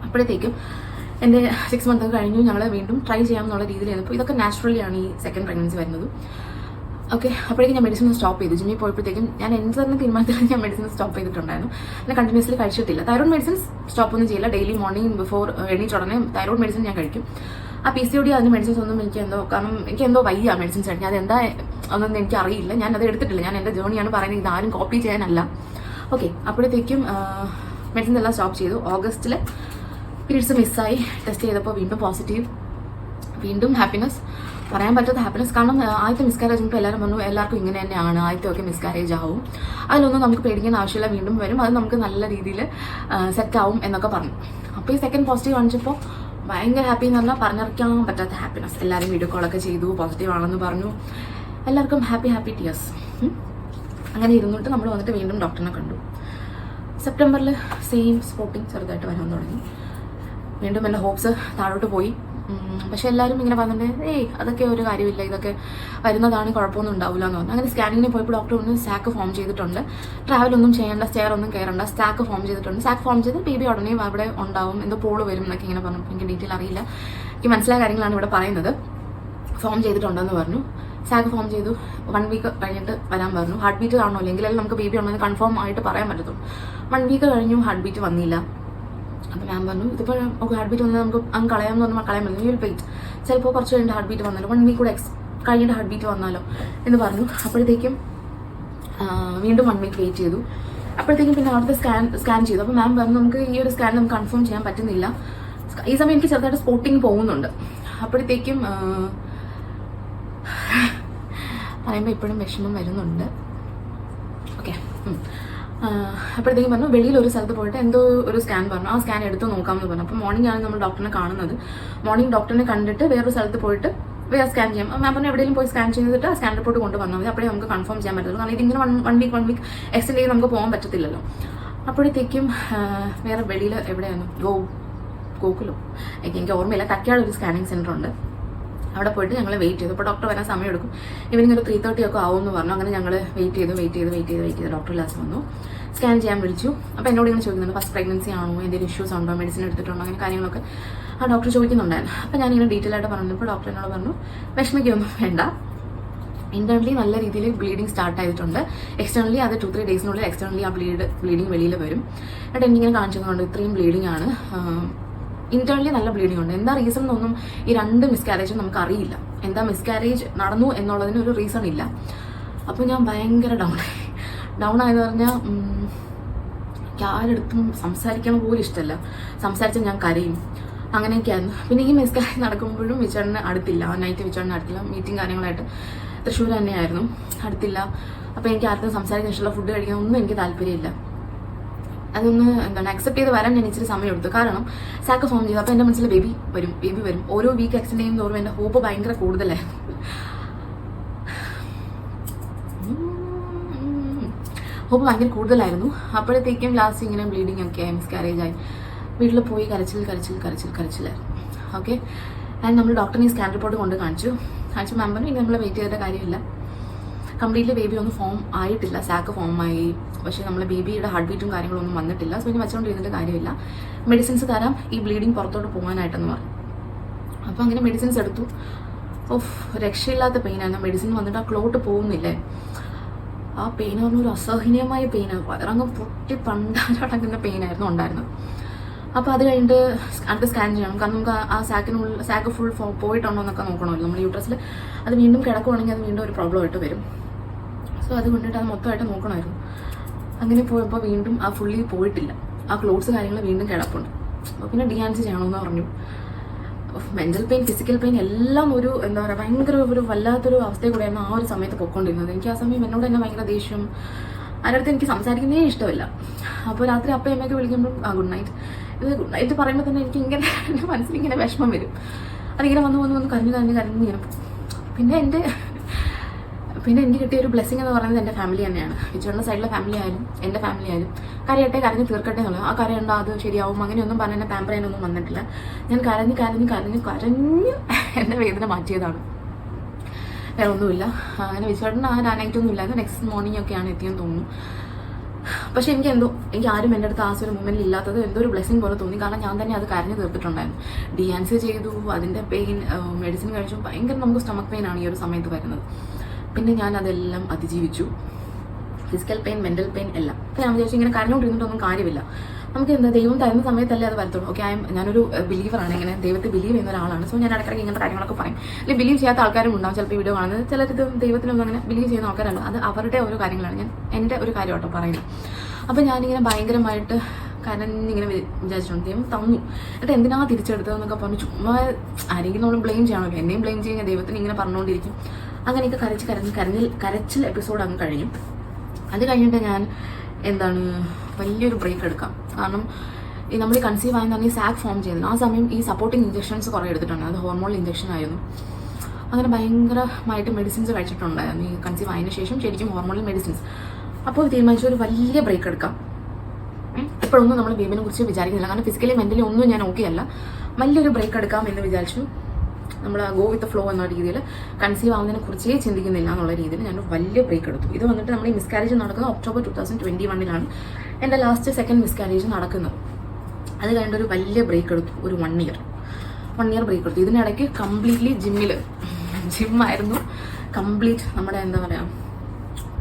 അപ്പോഴത്തേക്കും എൻ്റെ 6 മന്ത് കഴിഞ്ഞു, ഞങ്ങൾ വീണ്ടും ട്രൈ ചെയ്യാമെന്നുള്ള രീതിയിൽ ചെയ്തപ്പോൾ ഇതൊക്കെ നാച്ചുറലിയാണ് ഈ സെക്കൻഡ് പ്രഗ്നൻസി വരുന്നത്. ഓക്കെ, അപ്പോഴേക്കും ഞാൻ മെഡിസിൻ സ്റ്റോപ്പ് ചെയ്തു. ജിമ്മിൽ പോയപ്പോഴത്തേക്കും ഞാൻ എന്ത് തന്നെ തീരുമാനത്തിൽ ഞാൻ മെഡിസിൻ സ്റ്റോപ്പ് ചെയ്തിട്ടുണ്ടായിരുന്നു. ഞാൻ കണ്ടിന്യൂസ്ലി കഴിച്ചിട്ടില്ല. തൈറോയ്ഡ് മെഡിസിൻസ് സ്റ്റോപ്പ് ഒന്നും ചെയ്യില്ല, ഡെയിലി മോർണിംഗ് ബിഫോർ എണീറ്റ് ഉടനെ തൈറോയ്ഡ് മെഡിസിൻ ഞാൻ കഴിക്കും. ആ PCOD അതിന് മെഡിസിൻസ് ഒന്നും എനിക്ക് എന്തോ, കാരണം എനിക്ക് എന്തോ വയ്യ മെഡിസിൻസ് കഴിക്കാൻ, അതെന്താ ഒന്നും എനിക്ക് അറിയില്ല, ഞാൻ അത് എടുത്തിട്ടില്ല. ഞാൻ എൻ്റെ ജേണിയാണ് പറയുന്നത്, ഇതാരും കോപ്പി ചെയ്യാനല്ല. ഓക്കെ, അപ്പോഴത്തേക്കും മെഡിസിൻ എല്ലാം സ്റ്റോപ്പ് ചെയ്തു. ഓഗസ്റ്റിൽ പീരീഡ്സ് മിസ്സായി, ടെസ്റ്റ് ചെയ്തപ്പോൾ വീണ്ടും പോസിറ്റീവ്, വീണ്ടും ഹാപ്പിനെസ്, പറയാൻ പറ്റാത്ത ഹാപ്പിനെസ്. കാരണം ആദ്യത്തെ മിസ്കാരേജ് ഇപ്പോൾ എല്ലാവരും പറഞ്ഞു എല്ലാവർക്കും ഇങ്ങനെ തന്നെയാണ്, ആദ്യത്തെ ഒക്കെ മിസ്കാരേജ് ആവും, അതിലൊന്നും നമുക്ക് പേടിക്കേണ്ട ആവശ്യമില്ല, വീണ്ടും വരും, അത് നമുക്ക് നല്ല രീതിയിൽ സെറ്റ് ആവും എന്നൊക്കെ പറഞ്ഞു. അപ്പോൾ ഈ സെക്കൻഡ് പോസിറ്റീവ് കാണിച്ചപ്പോൾ ഭയങ്കര ഹാപ്പി എന്ന് പറഞ്ഞാൽ പറഞ്ഞറിയിക്കാൻ പറ്റാത്ത ഹാപ്പിനെസ്. എല്ലാവരും വീഡിയോ കോളൊക്കെ ചെയ്തു, പോസിറ്റീവ് ആണെന്ന് പറഞ്ഞു, എല്ലാവർക്കും ഹാപ്പി ടിയേഴ്സ്. അങ്ങനെ ഇരുന്നിട്ട് നമ്മൾ വന്നിട്ട് വീണ്ടും ഡോക്ടറിനെ കണ്ടു. സെപ്റ്റംബറിൽ സെയിം സ്പോട്ടിങ് ചെറുതായിട്ട് വരാൻ തുടങ്ങി. വീണ്ടും എൻ്റെ ഹോപ്സ് താഴോട്ട് പോയി. പക്ഷെ എല്ലാവരും ഇങ്ങനെ പറഞ്ഞിട്ട് അതൊക്കെ ഒരു കാര്യമില്ല, ഇതൊക്കെ വരുന്നതാണ്, കുഴപ്പമൊന്നും ഉണ്ടാവില്ല എന്ന് പറഞ്ഞു. അങ്ങനെ സ്കാനിങ്ങിന് പോയപ്പോൾ ഡോക്ടർ ഒന്ന് സാക്ക് ഫോം ചെയ്തിട്ടുണ്ട്, ട്രാവലൊന്നും ചെയ്യേണ്ട, സ്റ്റെയർ ഒന്നും കയറേണ്ട, സാക്ക് ഫോം ചെയ്തിട്ടുണ്ട്. സാക്ക് ഫോം ചെയ്ത് ബേബി ഉടനെ അവിടെ ഉണ്ടാവും, എന്തോ പോള് വരും എന്നൊക്കെ ഇങ്ങനെ പറഞ്ഞു. എനിക്ക് ഡീറ്റെയിൽ അറിയില്ല, എനിക്ക് മനസ്സിലായ കാര്യങ്ങളാണ് ഇവിടെ പറയുന്നത്. ഫോം ചെയ്തിട്ടുണ്ടെന്ന് പറഞ്ഞു. സാക്ക് ഫോം ചെയ്തു, 1 വീക്ക് കഴിഞ്ഞിട്ട് വരാൻ പറഞ്ഞു. ഹാർട്ട് ബീറ്റ് കാണണോ, അല്ലെങ്കിൽ നമുക്ക് ബേബി ഉണ്ടെന്ന് കൺഫേം ആയിട്ട് പറയാൻ പറ്റത്തുള്ളൂ. 1 വീക്ക് കഴിഞ്ഞു, ഹാർട്ട് ബീറ്റ് വന്നില്ല. അപ്പോൾ ഞാൻ പറഞ്ഞു ഇതിപ്പോൾ നമുക്ക് ഹാർട്ട് ബീറ്റ് വന്നാൽ നമുക്ക് അങ്ങ് കളയാമെന്ന് പറഞ്ഞാൽ കളയാൻ പറ്റും, യു വെയിറ്റ്, ചിലപ്പോൾ കുറച്ച് കഴിഞ്ഞിട്ട് ഹാർട്ട് ബീറ്റ് വന്നാലോ, 1 വീക്ക് കൂടെ കഴിഞ്ഞിട്ട് ഹാർട്ട് ബീറ്റ് വന്നാലോ എന്ന് പറഞ്ഞു. അപ്പോഴത്തേക്കും വീണ്ടും 1 വീക്ക് വെയിറ്റ് ചെയ്തു. അപ്പോഴത്തേക്കും പിന്നെ അവിടുത്തെ സ്കാൻ ചെയ്തു. അപ്പോൾ മാം പറഞ്ഞു നമുക്ക് ഈ ഒരു സ്കാൻ നമുക്ക് കൺഫേം ചെയ്യാൻ പറ്റുന്നില്ല, ഈ സമയം എനിക്ക് ചെറുതായിട്ട് സ്പോട്ടിങ് പോകുന്നുണ്ട്. അപ്പോഴത്തേക്കും പറയുമ്പോൾ ഇപ്പോഴും വിഷമം വരുന്നുണ്ട്. ഓക്കെ, അപ്പോഴത്തേക്കും പറഞ്ഞു വെളിയിൽ ഒരു സ്ഥലത്ത് പോയിട്ട് എന്തോ ഒരു സ്കാൻ പറഞ്ഞു, ആ സ്കാൻ എടുത്ത് നോക്കാമെന്ന് പറഞ്ഞു. അപ്പോൾ മോർണിംഗ് ആണ് നമ്മൾ ഡോക്ടറിനെ കാണുന്നത്. മോർണിംഗ് ഡോക്ടറിനെ കണ്ടിട്ട് വേറൊരു സ്ഥലത്ത് പോയിട്ട് വേറെ സ്കാൻ ചെയ്യാം. മാം പറഞ്ഞു എവിടെയെങ്കിലും പോയി സ്കാൻ ചെയ്തിട്ട് ആ സ്കാൻ റിപ്പോർട്ട് കൊണ്ടുവന്നാൽ മതി, അപ്പോഴേ നമുക്ക് കൺഫേം ചെയ്യാൻ പറ്റുള്ളൂ. കാരണം ഇതിങ്ങനെ 1 വീക്ക് എക്സ്റ്റെൻഡ് ചെയ്ത് നമുക്ക് പോകാൻ പറ്റത്തില്ലല്ലോ. അപ്പോഴത്തേക്കും വേറെ വെളിയിൽ എവിടെയാണ് ഗോകുലോ എനിക്ക് ഓർമ്മയില്ല, തക്കാട് ഒരു സ്കാനിങ് സെൻറ്റർ ഉണ്ട്, അവിടെ പോയിട്ട് ഞങ്ങൾ വെയിറ്റ് ചെയ്തു. അപ്പോൾ ഡോക്ടർ വരാൻ സമയം എടുക്കും, ഈവനിങ് ഒരു 3:30 ഒക്കെ ആവുമെന്ന് പറഞ്ഞു. അങ്ങനെ ഞങ്ങൾ വെയിറ്റ് ചെയ്ത് ഡോക്ടർ ലാസ്റ്റ് വന്നു. സ്കാൻ ചെയ്യാൻ വിളിച്ചു. അപ്പോൾ എന്നോട് ഇങ്ങനെ ചോദിക്കുന്നുണ്ട് ഫസ്റ്റ് പ്രഗ്നൻസി ആണോ, എന്തെങ്കിലും ഇഷ്യൂസ് ഉണ്ടോ, മെഡിസിൻ എടുത്തിട്ടുണ്ടോ, അങ്ങനെ കാര്യങ്ങളൊക്കെ ആ ഡോക്ടർ ചോദിക്കുന്നുണ്ടായിരുന്നു. അപ്പോൾ ഞാനിങ്ങനെ ഡീറ്റെയിൽ ആയിട്ട് പറഞ്ഞപ്പോൾ ഡോക്ടർ എന്നോട് പറഞ്ഞു വിഷമിക്കൊന്നും വേണ്ട, ഇന്റേണലി നല്ല രീതിയിൽ ബ്ലീഡിങ് സ്റ്റാർട്ട് ആയിട്ടുണ്ട്, എക്സ്റ്റേണലി അത് 2-3 ഡേയ്സിനുള്ളിൽ എക്സ്റ്റേണലി ആ ബ്ലീഡിങ് വെളിയിൽ വരും. എന്നിട്ട് എനിക്കിങ്ങനെ കാണിച്ചതുകൊണ്ട് ഇത്രയും ബ്ലീഡിങ് ആണ്, ഇന്റേണലി നല്ല ബ്ലീഡിങ് ഉണ്ട്. എന്താ റീസൺ എന്നൊന്നും ഈ 2 മിസ്കാരേജും നമുക്ക് അറിയില്ല, എന്താ മിസ്കാരേജ് നടന്നു എന്നുള്ളതിന് ഒരു റീസൺ ഇല്ല. അപ്പോൾ ഞാൻ ഭയങ്കര ഡൗൺ ആയെന്ന് പറഞ്ഞാൽ എനിക്ക് ആരെടുത്തും സംസാരിക്കാൻ പോലും ഇഷ്ടമല്ല, സംസാരിച്ചാൽ ഞാൻ കരയും, അങ്ങനെയൊക്കെയായിരുന്നു. പിന്നെ ഈ മിസ്കാരേജ് നടക്കുമ്പോഴും വിചാരണ അടുത്തില്ല, ആ നൈറ്റ് വിചാരണ അടുത്തില്ല, മീറ്റിംഗ് കാര്യങ്ങളായിട്ട് തൃശ്ശൂർ തന്നെയായിരുന്നു, അടുത്തില്ല. അപ്പോൾ എനിക്ക് ആർക്കും സംസാരിക്കാൻ ഇഷ്ടമുള്ള ഫുഡ് കഴിക്കാൻ ഒന്നും എനിക്ക് താല്പര്യമില്ല. അതൊന്ന് എന്താണ് അക്സെപ്റ്റ് ചെയ്ത് വരാൻ ഞാൻ ഇച്ചിരി സമയം എടുത്തു. കാരണം സാക്ക് ഫോം ചെയ്തു. അപ്പോൾ എൻ്റെ മനസ്സിൽ ബേബി വരും. ഓരോ വീക്ക് എക്സ്റ്റെൻഡ് ചെയ്യുന്ന തോറും എൻ്റെ ഹോപ്പ് ഭയങ്കര കൂടുതലായിരുന്നു. ഹോപ്പ് ഭയങ്കര കൂടുതലായിരുന്നു. അപ്പോഴത്തേക്കും ലാസ്റ്റ് ഇങ്ങനെ ബ്ലീഡിങ് ഒക്കെ ആയി, മിസ്കാരേജ് ആയി. വീട്ടിൽ പോയി കരച്ചിലായിരുന്നു. ഓക്കെ, ആൻഡ് നമ്മൾ ഡോക്ടറിനെ സ്കാൻ റിപ്പോർട്ട് കൊണ്ട് കാണിച്ചു. മാം പറഞ്ഞു ഇനി നമ്മൾ വെയിറ്റ് ചെയ്തിട്ട് കാര്യമില്ല, കംപ്ലീറ്റ്ലി ബേബി ഒന്നും ഫോം ആയിട്ടില്ല, സാക്ക് ഫോം ആയി, പക്ഷേ നമ്മൾ ബേബിയുടെ ഹാർട്ട് ബീറ്റും കാര്യങ്ങളൊന്നും വന്നിട്ടില്ല. സോ ഇനി വെച്ചുകൊണ്ടിരുന്നിട്ട് കാര്യമില്ല, മെഡിസിൻസ് തരാം ഈ ബ്ലീഡിങ് പുറത്തോട്ട് പോകാനായിട്ടെന്ന് പറഞ്ഞു. അപ്പോൾ അങ്ങനെ മെഡിസിൻസ് എടുത്തു. ഓഫ്, രക്ഷയില്ലാത്ത പെയിനായിരുന്നു. മെഡിസിൻ വന്നിട്ട് ആ ക്ലോട്ട് പോകുന്നില്ലേ, ആ പെയിൻ പറഞ്ഞൊരു അസഹനീയമായ പെയിനാണ്. വയറങ്ങ് പൊട്ടി പണ്ടാലടങ്ങുന്ന പെയിനായിരുന്നു ഉണ്ടായിരുന്നത്. അപ്പോൾ അത് കഴിഞ്ഞിട്ട് അടുത്ത സ്കാൻ ചെയ്യണം, കാരണം നമുക്ക് ആ സാക്ക് ഫുൾ പോയിട്ടുണ്ടോ എന്നൊക്കെ നോക്കണമല്ലോ. നമ്മൾ യൂട്രസിൽ അത് വീണ്ടും കിടക്കുവാണെങ്കിൽ അത് വീണ്ടും ഒരു പ്രോബ്ലം ആയിട്ട് വരും. സോ അത് കൊണ്ടിട്ട് അത് മൊത്തമായിട്ട് നോക്കണമായിരുന്നു. അങ്ങനെ പോയപ്പോൾ വീണ്ടും ആ ഫുള്ളി പോയിട്ടില്ല, ആ ക്ലോട്ട്സ് കാര്യങ്ങൾ വീണ്ടും കിടപ്പുണ്ട്. അപ്പോൾ പിന്നെ DNC ചെയ്യണമെന്ന് പറഞ്ഞു. മെൻ്റൽ പെയിൻ, ഫിസിക്കൽ പെയിൻ എല്ലാം ഒരു എന്താ പറയുക, ഭയങ്കര ഒരു വല്ലാത്തൊരു അവസ്ഥയിൽ കൂടെയായിരുന്നു ആ ഒരു സമയത്ത് പൊയ്ക്കൊണ്ടിരുന്നത്. എനിക്ക് ആ സമയം എന്നോട് തന്നെ ഭയങ്കര ദേഷ്യം, അതിനടുത്ത് എനിക്ക് സംസാരിക്കുന്നതേ ഇഷ്ടമില്ല. അപ്പോൾ രാത്രി അമ്മയൊക്കെ വിളിക്കുമ്പോൾ ഗുഡ് നൈറ്റ്, ഇത് ഗുഡ് നൈറ്റ് പറയുമ്പോൾ തന്നെ എനിക്ക് ഇങ്ങനെ എൻ്റെ മനസ്സിലിങ്ങനെ വിഷമം വരും. അതിങ്ങനെ വന്ന് കരഞ്ഞ് ഇങ്ങനെ. പിന്നെ എനിക്ക് കിട്ടിയ ഒരു ബ്ലെസ്സിങ് എന്ന് പറയുന്നത് എൻ്റെ ഫാമിലി തന്നെയാണ്. വിച്ചുവണ്ണ സൈഡിലെ ഫാമിലി ആയാലും എൻ്റെ ഫാമിലി ആയാലും കരഞ്ഞ് തീർക്കട്ടെ എന്നുള്ളത്. ആ കരയുണ്ടോ അത് ശരിയാവും അങ്ങനെയൊന്നും പറഞ്ഞ് എന്നെ പാമ്പർ ചെയ്യാനൊന്നും വന്നിട്ടില്ല. ഞാൻ കരഞ്ഞ് എൻ്റെ വേദന മാറ്റിയതാണ്, വേറെ ഒന്നുമില്ല. അങ്ങനെ വിച്ചുവണ്ണ ആ നൈറ്റൊന്നും ഇല്ലായിരുന്നു, നെക്സ്റ്റ് മോർണിംഗ് ഒക്കെയാണ് എത്തിയെന്ന് തോന്നുന്നു. പക്ഷെ എനിക്ക് ആരും എൻ്റെ അടുത്ത് ആ ഒരു മൂമെൻറ്റിൽ ഇല്ലാത്തത് എന്തോ ഒരു ബ്ലെസ്സിങ് പോലെ തോന്നി. കാരണം ഞാൻ തന്നെ അത് കരഞ്ഞ് തീർത്തിട്ടുണ്ടായിരുന്നു. DNC ചെയ്തു, അതിൻ്റെ പെയിൻ, മെഡിസിൻ കഴിച്ചു. ഭയങ്കര നമുക്ക് സ്റ്റമക്ക് പെയിൻ ആണ് ഈ ഒരു സമയത്ത് വരുന്നത്. പിന്നെ ഞാൻ അതെല്ലാം അതിജീവിച്ചു, ഫിസിക്കൽ പെയിൻ, മെൻ്റൽ പെയിൻ എല്ലാം. അപ്പോൾ ഞാൻ വിചാരിച്ചു ഇങ്ങനെ കരഞ്ഞുകൊണ്ടിരുന്നിട്ടൊന്നും കാര്യമില്ല, നമുക്ക് എന്താ ദൈവം തരുന്ന സമയത്തല്ലേ അത് വരത്തുള്ളൂ. ഓക്കെ, ഞാനൊരു ബിലീവറാണ്, ഇങ്ങനെ ദൈവത്തെ ബിലീവ് ചെയ്യുന്ന ഒരാളാണ്. സോ ഞാൻ ഇടയ്ക്കിടയ്ക്ക് ഇങ്ങനത്തെ കാര്യങ്ങളൊക്കെ പറയും. അല്ലെങ്കിൽ ബിലീവ് ചെയ്യാത്ത ആൾക്കാരും ഉണ്ടാവും ചിലപ്പോൾ വീഡിയോ കാണുന്നത്. ചിലർക്ക് ദൈവത്തിനൊന്നും അങ്ങനെ ബിലീവ് ചെയ്യുന്ന ആൾക്കാരല്ല, അത് അവരുടെ ഓരോ കാര്യങ്ങളാണ്. ഞാൻ എൻ്റെ ഒരു കാര്യമാട്ടോ പറയുന്നത്. അപ്പോൾ ഞാനിങ്ങനെ ഭയങ്കരമായിട്ട് കരഞ്ഞിങ്ങനെ വിചാരിച്ചിട്ടുണ്ട്, ദൈവം തന്നു, എന്നിട്ട് എന്തിനാ തിരിച്ചെടുത്തതെന്നൊക്കെ പറഞ്ഞു. ചുമ്മാ ആരെങ്കിലും നമ്മൾ ബ്ലെയിം ചെയ്യണമല്ലോ, എന്നെയും ബ്ലെയിം ചെയ്യുക, ദൈവത്തിന് ഇങ്ങനെ പറഞ്ഞുകൊണ്ടിരിക്കും. അങ്ങനെയൊക്കെ കരച്ചിൽ എപ്പിസോഡ് അങ്ങ് കഴിഞ്ഞു. അത് കഴിഞ്ഞിട്ട് ഞാൻ വലിയൊരു ബ്രേക്ക് എടുക്കാം. കാരണം നമ്മൾ ഈ കൺസീവ് ആയെന്ന് സാക്ക് ഫോം ചെയ്തിരുന്നു. ആ സമയം ഈ സപ്പോർട്ടിങ് ഇഞ്ചക്ഷൻസ് കുറേ എടുത്തിട്ടുണ്ട്, അത് ഹോർമോൺ ഇഞ്ചക്ഷൻ ആയിരുന്നു. അങ്ങനെ ഭയങ്കരമായിട്ട് മെഡിസിൻസ് കഴിച്ചിട്ടുണ്ടായിരുന്നു ഈ കൺസീവ് ആയതിനു ശേഷം, ശരിക്കും ഹോർമോണൽ മെഡിസിൻസ്. അപ്പോൾ തീരുമാനിച്ചു ഒരു വലിയ ബ്രേക്ക് എടുക്കാം. ഇപ്പോഴൊന്നും നമ്മൾ ബേബിനെ കുറിച്ച് വിചാരിക്കുന്നില്ല, കാരണം ഫിസിക്കലി മെൻ്റലി ഒന്നും ഞാൻ ഓക്കെ അല്ല. വലിയൊരു ബ്രേക്ക് എടുക്കാം എന്ന് വിചാരിച്ചു. നമ്മൾ ഗോ വിത്ത് ഫ്ലോ എന്ന രീതിയിൽ കൺസീവ് ആവുന്നതിനെ കുറിച്ചേ ചിന്തിക്കുന്നില്ല എന്നുള്ള രീതിയിൽ ഞാൻ വലിയ ബ്രേക്ക് എടുത്തു. ഇത് വന്നിട്ട് നമ്മൾ ഈ മിസ്കാരേജ് നടക്കുന്നത് ഒക്ടോബർ 2021 എൻ്റെ ലാസ്റ്റ് സെക്കൻഡ് മിസ്കാരേജ് നടക്കുന്നത്. അത് കഴിഞ്ഞിട്ട് ഒരു വലിയ ബ്രേക്ക് എടുത്തു, ഒരു 1 ഇയർ ബ്രേക്ക് എടുത്തു. ഇതിനിടയ്ക്ക് കംപ്ലീറ്റ്ലി ജിമ്മായിരുന്നു കംപ്ലീറ്റ്. നമ്മുടെ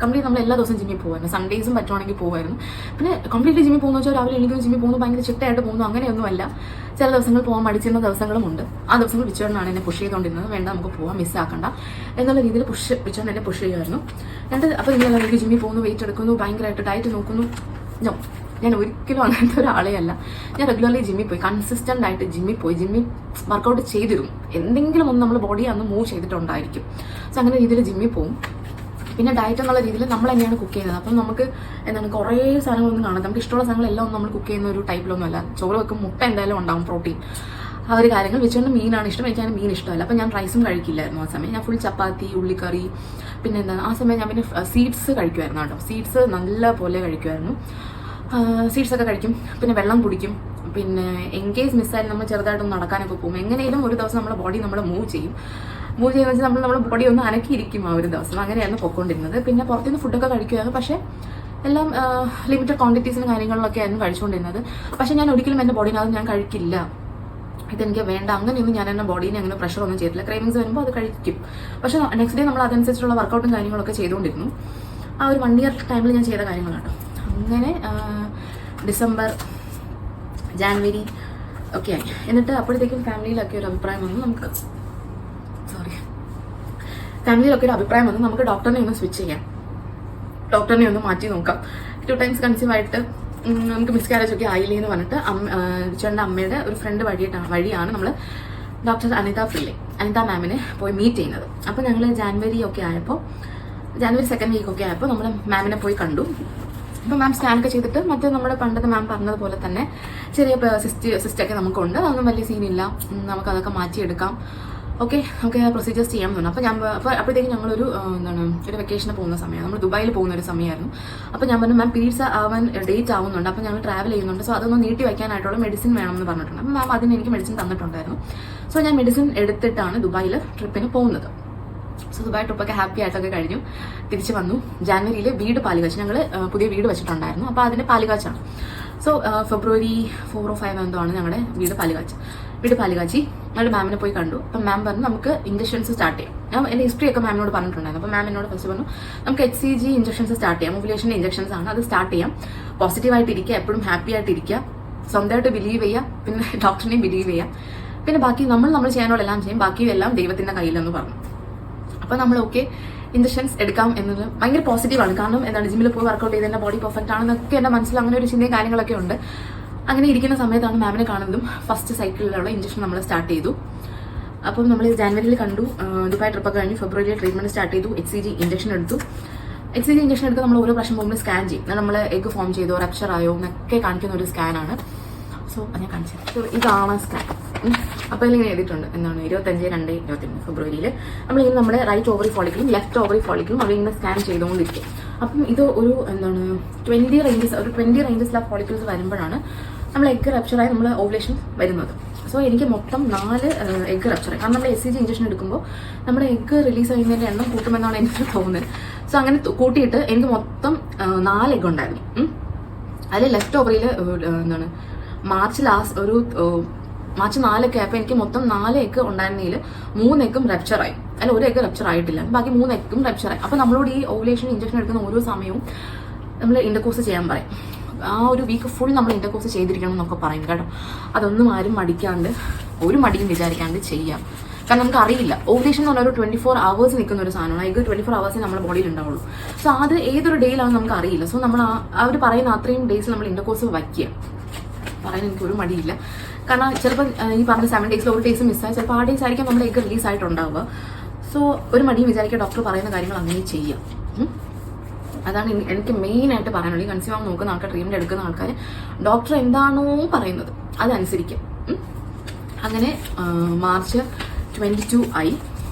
കംപ്ലീറ്റ് നമ്മൾ എല്ലാ ദിവസവും ജിമ്മിൽ പോകുമായിരുന്നു, സൺഡേയ്സും പറ്റുവാണെങ്കിൽ പോകുമായിരുന്നു. പിന്നെ കംപ്ലീറ്റ്ലി ജിമ്മിൽ പോകുന്ന വെച്ചാൽ രാവിലെ എനിക്ക് ജിമ്മിൽ പോകുന്നു, ഭയങ്കര ചിട്ടയായിട്ട് പോകുന്നു, അങ്ങനെയൊന്നുമല്ല. ചില ദിവസങ്ങൾ പോകാൻ മടിച്ചിരുന്ന ദിവസങ്ങളുമുണ്ട്. ആ ദിവസങ്ങൾ വിച്ചുവണ്ണാണ് എന്നെ പുഷ് ചെയ്തുകൊണ്ടിരുന്നത്, വേണ്ട നമുക്ക് പോകാൻ മിസ്സാക്കണ്ട എന്നുള്ള രീതിയിൽ വിച്ചുവണ്ണ എന്നെ പുഷ് ചെയ്യുമായിരുന്നു. അപ്പോൾ ഇങ്ങനെ എനിക്ക് ജിമ്മിൽ പോകുന്നു, വെയിറ്റ് എടുക്കുന്നു, ഭയങ്കരമായിട്ട് ഡയറ്റ് നോക്കുന്നു. ഞാൻ ഒരിക്കലും അങ്ങനത്തെ ഒരാളെ അല്ല. ഞാൻ റെഗുലർലി ജിമ്മിൽ പോയി, കൺസിസ്റ്റൻ്റ് ആയിട്ട് ജിമ്മിൽ വർക്കൗട്ട് ചെയ്തിരുന്നു. എന്തെങ്കിലും ഒന്ന് നമ്മൾ ബോഡി അന്ന് മൂവ് ചെയ്തിട്ടുണ്ടായിരിക്കും. സോ അങ്ങനെ രീതിയിൽ ജിമ്മിൽ പോകും. പിന്നെ ഡയറ്റ് എന്നുള്ള രീതിയിൽ നമ്മൾ തന്നെയാണ് കുക്ക് ചെയ്യുന്നത്. അപ്പം നമുക്ക് കുറേ സാധനങ്ങളൊന്നും കാണാം. നമുക്ക് ഇഷ്ടമുള്ള സാധനങ്ങളെല്ലാം ഒന്നും നമ്മൾ കുക്ക് ചെയ്യുന്ന ഒരു ടൈപ്പിലൊന്നും അല്ല. ചോറ് വെക്കും, മുട്ട എന്തായാലും ഉണ്ടാവും, പ്രോട്ടീൻ, ആ ഒരു കാര്യങ്ങൾ വെച്ചുകൊണ്ട് മീനാണ് ഇഷ്ടം. എനിക്കതിന് മീൻ ഇഷ്ടമല്ല. അപ്പം ഞാൻ റൈസും കഴിക്കില്ലായിരുന്നു ആ സമയം. ഞാൻ ഫുൾ ചപ്പാത്തി, ഉള്ളിക്കറി, പിന്നെ ആ സമയം ഞാൻ പിന്നെ സീഡ്സ് കഴിക്കുമായിരുന്നു കേട്ടോ. സീഡ്സ് നല്ല പോലെ കഴിക്കുമായിരുന്നു. സീഡ്സൊക്കെ കഴിക്കും, പിന്നെ വെള്ളം കുടിക്കും. പിന്നെ ഇൻ കേസ് മിസ്സായാലും നമ്മൾ ചെറുതായിട്ടൊന്ന് നടക്കാനൊക്കെ പോകും. എങ്ങനെയും ഒരു ദിവസം നമ്മുടെ ബോഡി മൂവ് ചെയ്യുന്ന വെച്ചാൽ നമ്മുടെ ബോഡി ഒന്ന് അനക്കിയിരിക്കും ആ ഒരു ദിവസം. അങ്ങനെയായിരുന്നു പൊയ്ക്കൊണ്ടിരുന്നത്. പിന്നെ പുറത്തുനിന്ന് ഫുഡൊക്കെ കഴിക്കുമായിരുന്നു, പക്ഷേ എല്ലാം ലിമിറ്റഡ് ക്വാണ്ടിറ്റീസിനും കാര്യങ്ങളിലൊക്കെ ആയിരുന്നു കഴിച്ചുകൊണ്ടിരുന്നത്. പക്ഷേ ഞാൻ ഒരിക്കലും എൻ്റെ ബോഡീനകത്ത് ഞാൻ കഴിക്കില്ല, ഇതെനിക്ക് വേണ്ട, അങ്ങനെയൊന്നും ഞാൻ എൻ്റെ ബോഡീനെ അങ്ങനെ പ്രഷറൊന്നും ചെയ്തില്ല. ക്രേവിങ്സ് വരുമ്പോൾ അത് കഴിക്കും. പക്ഷേ നെക്സ്റ്റ് ഡേ നമ്മൾ അതനുസരിച്ചുള്ള വർക്കൗട്ടും കാര്യങ്ങളൊക്കെ ചെയ്തുകൊണ്ടിരുന്നു. ആ ഒരു 1 ഇയർ ടൈമിൽ ഞാൻ ചെയ്ത കാര്യങ്ങളാണ്. അങ്ങനെ ഡിസംബർ, ജാനുവരി ഒക്കെ ആയി. എന്നിട്ട് അപ്പോഴത്തേക്കും ഫാമിലിയിലൊക്കെ ഒരു അഭിപ്രായം വന്നു, നമുക്ക് ഡോക്ടറിനെ ഒന്ന് സ്വിച്ച് ചെയ്യാം, ഡോക്ടറിനെ ഒന്ന് മാറ്റി നോക്കാം. 2 ടൈംസ് കൺസീവ് ആയിട്ട് നമുക്ക് മിസ്കാരേജ് ഒക്കെ ആയില്ലേ എന്ന് പറഞ്ഞിട്ട് ചേട്ടൻ്റെ അമ്മയുടെ ഒരു ഫ്രണ്ട് വഴിയാണ് നമ്മൾ ഡോക്ടർ അനിത മാമിനെ പോയി മീറ്റ് ചെയ്യുന്നത്. അപ്പോൾ ഞങ്ങൾ ജാനുവരി 2nd വീക്ക് ഒക്കെ ആയപ്പോൾ നമ്മൾ മാമിനെ പോയി കണ്ടു. അപ്പോൾ മാം സ്കാനൊക്കെ ചെയ്തിട്ട് മറ്റേ നമ്മുടെ പണ്ടത്തെ മാം പറഞ്ഞതുപോലെ തന്നെ ചെറിയ സിസ്റ്റൊക്കെ നമുക്കുണ്ട്, അതൊന്നും വലിയ സീനില്ല, നമുക്കതൊക്കെ മാറ്റിയെടുക്കാം ഓക്കെ നമുക്ക് പ്രൊസീജിയേഴ്സ് ചെയ്യാൻ തോന്നുന്നു. അപ്പോൾ അപ്പോഴത്തേക്കും ഞങ്ങളൊരു ഒരു വെക്കേഷന് പോകുന്ന സമയമാണ്, നമ്മൾ ദുബായിൽ പോകുന്ന ഒരു സമയമായിരുന്നു. അപ്പോൾ ഞാൻ പറഞ്ഞു മാം പീരീഡ്സ് ആവാൻ ഡേറ്റ് ആവുന്നുണ്ട്, അപ്പോൾ ഞങ്ങൾ ട്രാവൽ ചെയ്യുന്നുണ്ട്, സോ അതൊന്ന് നീട്ടി വയ്ക്കാനായിട്ടുള്ള മെഡിസിൻ വേണമെന്ന് പറഞ്ഞിട്ടുണ്ട്. അപ്പം മാം അതിന് എനിക്ക് മെഡിസിൻ തന്നിട്ടുണ്ടായിരുന്നു. സോ ഞാൻ മെഡിസിൻ എടുത്തിട്ടാണ് ദുബായിൽ ട്രിപ്പിന് പോകുന്നത്. സോ ദുബായ് ട്രിപ്പൊക്കെ ഹാപ്പി ആയിട്ടൊക്കെ കഴിഞ്ഞു. തിരിച്ച് വന്നു. ജാനുവരിയിൽ വീട് പാലുകാച്ച്, ഞങ്ങൾ പുതിയ വീട് വെച്ചിട്ടുണ്ടായിരുന്നു, അപ്പോൾ അതിൻ്റെ പാലുകാച്ചാണ്. സോ ഫെബ്രുവരി 4 or 5 എന്തോ ആണ് ഞങ്ങളുടെ വീട് പാലുകാച്ചി ഞങ്ങളുടെ മാമിനെ പോയി കണ്ടു. അപ്പം മാം പറഞ്ഞു നമുക്ക് ഇഞ്ചക്ഷൻസ് സ്റ്റാർട്ട് ചെയ്യാം. ഞാൻ എൻ്റെ ഹിസ്റ്ററി ഒക്കെ മാമിനോട് പറഞ്ഞിട്ടുണ്ടായിരുന്നു. അപ്പോൾ മാം എന്നോട് ഫസ്റ്റ് പറഞ്ഞു നമുക്ക് HCG ഇഞ്ചക്ഷൻസ് സ്റ്റാർട്ട് ചെയ്യാം, ഓവുലേഷൻ്റെ ഇഞ്ചക്ഷൻസ് ആണ്, അത് സ്റ്റാർട്ട് ചെയ്യാം. പോസിറ്റീവായിട്ടിരിക്കുക, എപ്പോഴും ഹാപ്പി ആയിട്ടിരിക്കുക, സ്വന്തമായിട്ട് ബിലീവ് ചെയ്യുക, പിന്നെ ഡോക്ടറിനെയും ബിലീവ് ചെയ്യാം, പിന്നെ ബാക്കി നമ്മൾ ചെയ്യാനുള്ള എല്ലാം ചെയ്യും, ബാക്കി എല്ലാം ദൈവത്തിൻ്റെ കയ്യിലെന്ന് പറഞ്ഞു. അപ്പോൾ നമ്മൾ ഓക്കെ ഇഞ്ചക്ഷൻസ് എടുക്കാം എന്നത് ഭയങ്കര പോസിറ്റീവാണ്. കാരണം എന്താണ്, ജിമ്മിൽ പോയി വർക്കൗട്ട് ചെയ്ത് എൻ്റെ ബോഡി പെർഫെക്റ്റ് ആണെന്നൊക്കെ എൻ്റെ മനസ്സിൽ അങ്ങനെ ഒരു ചിന്തയും കാര്യങ്ങളൊക്കെ ഉണ്ട്. അങ്ങനെ ഇരിക്കുന്ന സമയത്താണ് മാമിനെ കാണുന്നതും ഫസ്റ്റ് സൈക്കിളിലുള്ള ഇഞ്ചക്ഷൻ നമ്മൾ സ്റ്റാർട്ട് ചെയ്തു. അപ്പം നമ്മൾ ജാനുവരിയിൽ കണ്ടു, ദുബായ് ട്രിപ്പൊക്കെ കഴിഞ്ഞു, ഫെബ്രുവരിയിൽ ട്രീറ്റ്മെൻറ്റ് സ്റ്റാർട്ട് ചെയ്തു, HCG ഇഞ്ചക്ഷൻ എടുത്തു. HCG ഇഞ്ചക്ഷൻ എടുത്ത് നമ്മൾ ഓരോ പ്രാവശ്യം പോകുമ്പോൾ സ്കാൻ ചെയ്യും, നമ്മൾ എഗ് ഫോം ചെയ്തോ റപ്ചർ ആയോ എന്നൊക്കെ കാണിക്കുന്ന ഒരു സ്കാനാണ്. സോ ഞാൻ കാണിച്ചത് ഇതാണ് സ്കാൻ. അപ്പോൾ ഇങ്ങനെ എഴുതിയിട്ടുണ്ട് എന്താണ് 25/2/21 ഫെബ്രുവരിയിൽ നമ്മളിങ്ങനെ നമ്മുടെ റൈറ്റ് ഓവറി ഫോളിക്കിലും ലെഫ്റ്റ് ഓവറി ഫോളിക്കിലും അവരിങ്ങനെ സ്കാൻ ചെയ്തുകൊണ്ടിരിക്കും. അപ്പം ഇത് ഒരു 20 റേഞ്ചസിലെ ഫോളിക്കിൾസ് വരുമ്പോഴാണ് നമ്മൾ എഗ് റപ്ചറായി നമ്മൾ ഓവുലേഷൻ വരുന്നത്. സോ എനിക്ക് മൊത്തം 4 എഗ് റപ്ചറായി. കാരണം നമ്മൾ HCG ഇഞ്ചക്ഷൻ എടുക്കുമ്പോൾ നമ്മുടെ എഗ് റിലീസ് ചെയ്യുന്നതിൻ്റെ എണ്ണം കൂട്ടുമെന്നാണ് എനിക്ക് തോന്നുന്നത്. സോ അങ്ങനെ കൂട്ടിയിട്ട് എനിക്ക് മൊത്തം 4 എഗ് ഉണ്ടായിരുന്നു. അതിൽ ലെഫ്റ്റ് ഓവറിയിൽ മാർച്ച് 4 ആയപ്പോൾ എനിക്ക് മൊത്തം 4 എഗ് ഉണ്ടായിരുന്നതിൽ 3 എഗ്ഗും റപ്ചറായി. അതിൽ 1 എഗ് റപ്ചർ ആയിട്ടില്ല, ബാക്കി 3 എഗ്ഗും റപ്ചറായി. അപ്പോൾ നമ്മളോട് ഈ ഓവുലേഷൻ ഇഞ്ചക്ഷൻ എടുക്കുന്ന ഓരോ സമയവും നമ്മൾ ഇന്റർകോഴ്സ് ചെയ്യാൻ പറയും. ആ ഒരു വീക്ക് ഫുൾ നമ്മൾ ഇന്റർകോഴ്സ് ചെയ്തിരിക്കണം എന്നൊക്കെ പറയും കേട്ടോ. അതൊന്നും ആരും മടിക്കാണ്ട്, ഒരു മടിയും വിചാരിക്കാണ്ട് ചെയ്യാം. കാരണം നമുക്ക് അറിയില്ല, ഓവുലേഷൻ എന്ന് പറഞ്ഞാൽ ഒരു 24 hours നിൽക്കുന്ന ഒരു സാധനമാണ്. എഗ് 24 hours നമ്മുടെ ബോഡിയിൽ ഉണ്ടാവുള്ളൂ. സോ അത് ഏതൊരു ഡേയിലാണെന്ന് നമുക്ക് അറിയില്ല. സോ നമ്മൾ അവർ പറയുന്ന അത്രയും ഡേയ്സിൽ നമ്മൾ ഇന്റർകോഴ്സ് വയ്ക്കുക. പറയാൻ എനിക്ക് ഒരു മടിയില്ല. കാരണം ചിലപ്പോൾ ഈ പറഞ്ഞ 7 days ഒരു ഡേയ്സ് മിസ്സായി, ചിലപ്പോൾ ആ ഡേയ്സ് ആയിരിക്കും നമ്മുടെ എഗ് റിലീസ് ആയിട്ടുണ്ടാവുക. സോ ഒരു മടിയും വിചാരിക്കുക, ഡോക്ടർ പറയുന്ന കാര്യങ്ങൾ അങ്ങനെ ചെയ്യാം. അതാണ് എനിക്ക് മെയിനായിട്ട് പറയാനുള്ളത്. ഈ കൺസ്യൂമർ നോക്കുന്ന ആൾക്കാർ, ട്രീറ്റ്മെൻറ്റ് എടുക്കുന്ന ആൾക്കാർ ഡോക്ടർ എന്താണോ പറയുന്നത് അതനുസരിക്കും. അങ്ങനെ മാർച്ച് 22 ആയി.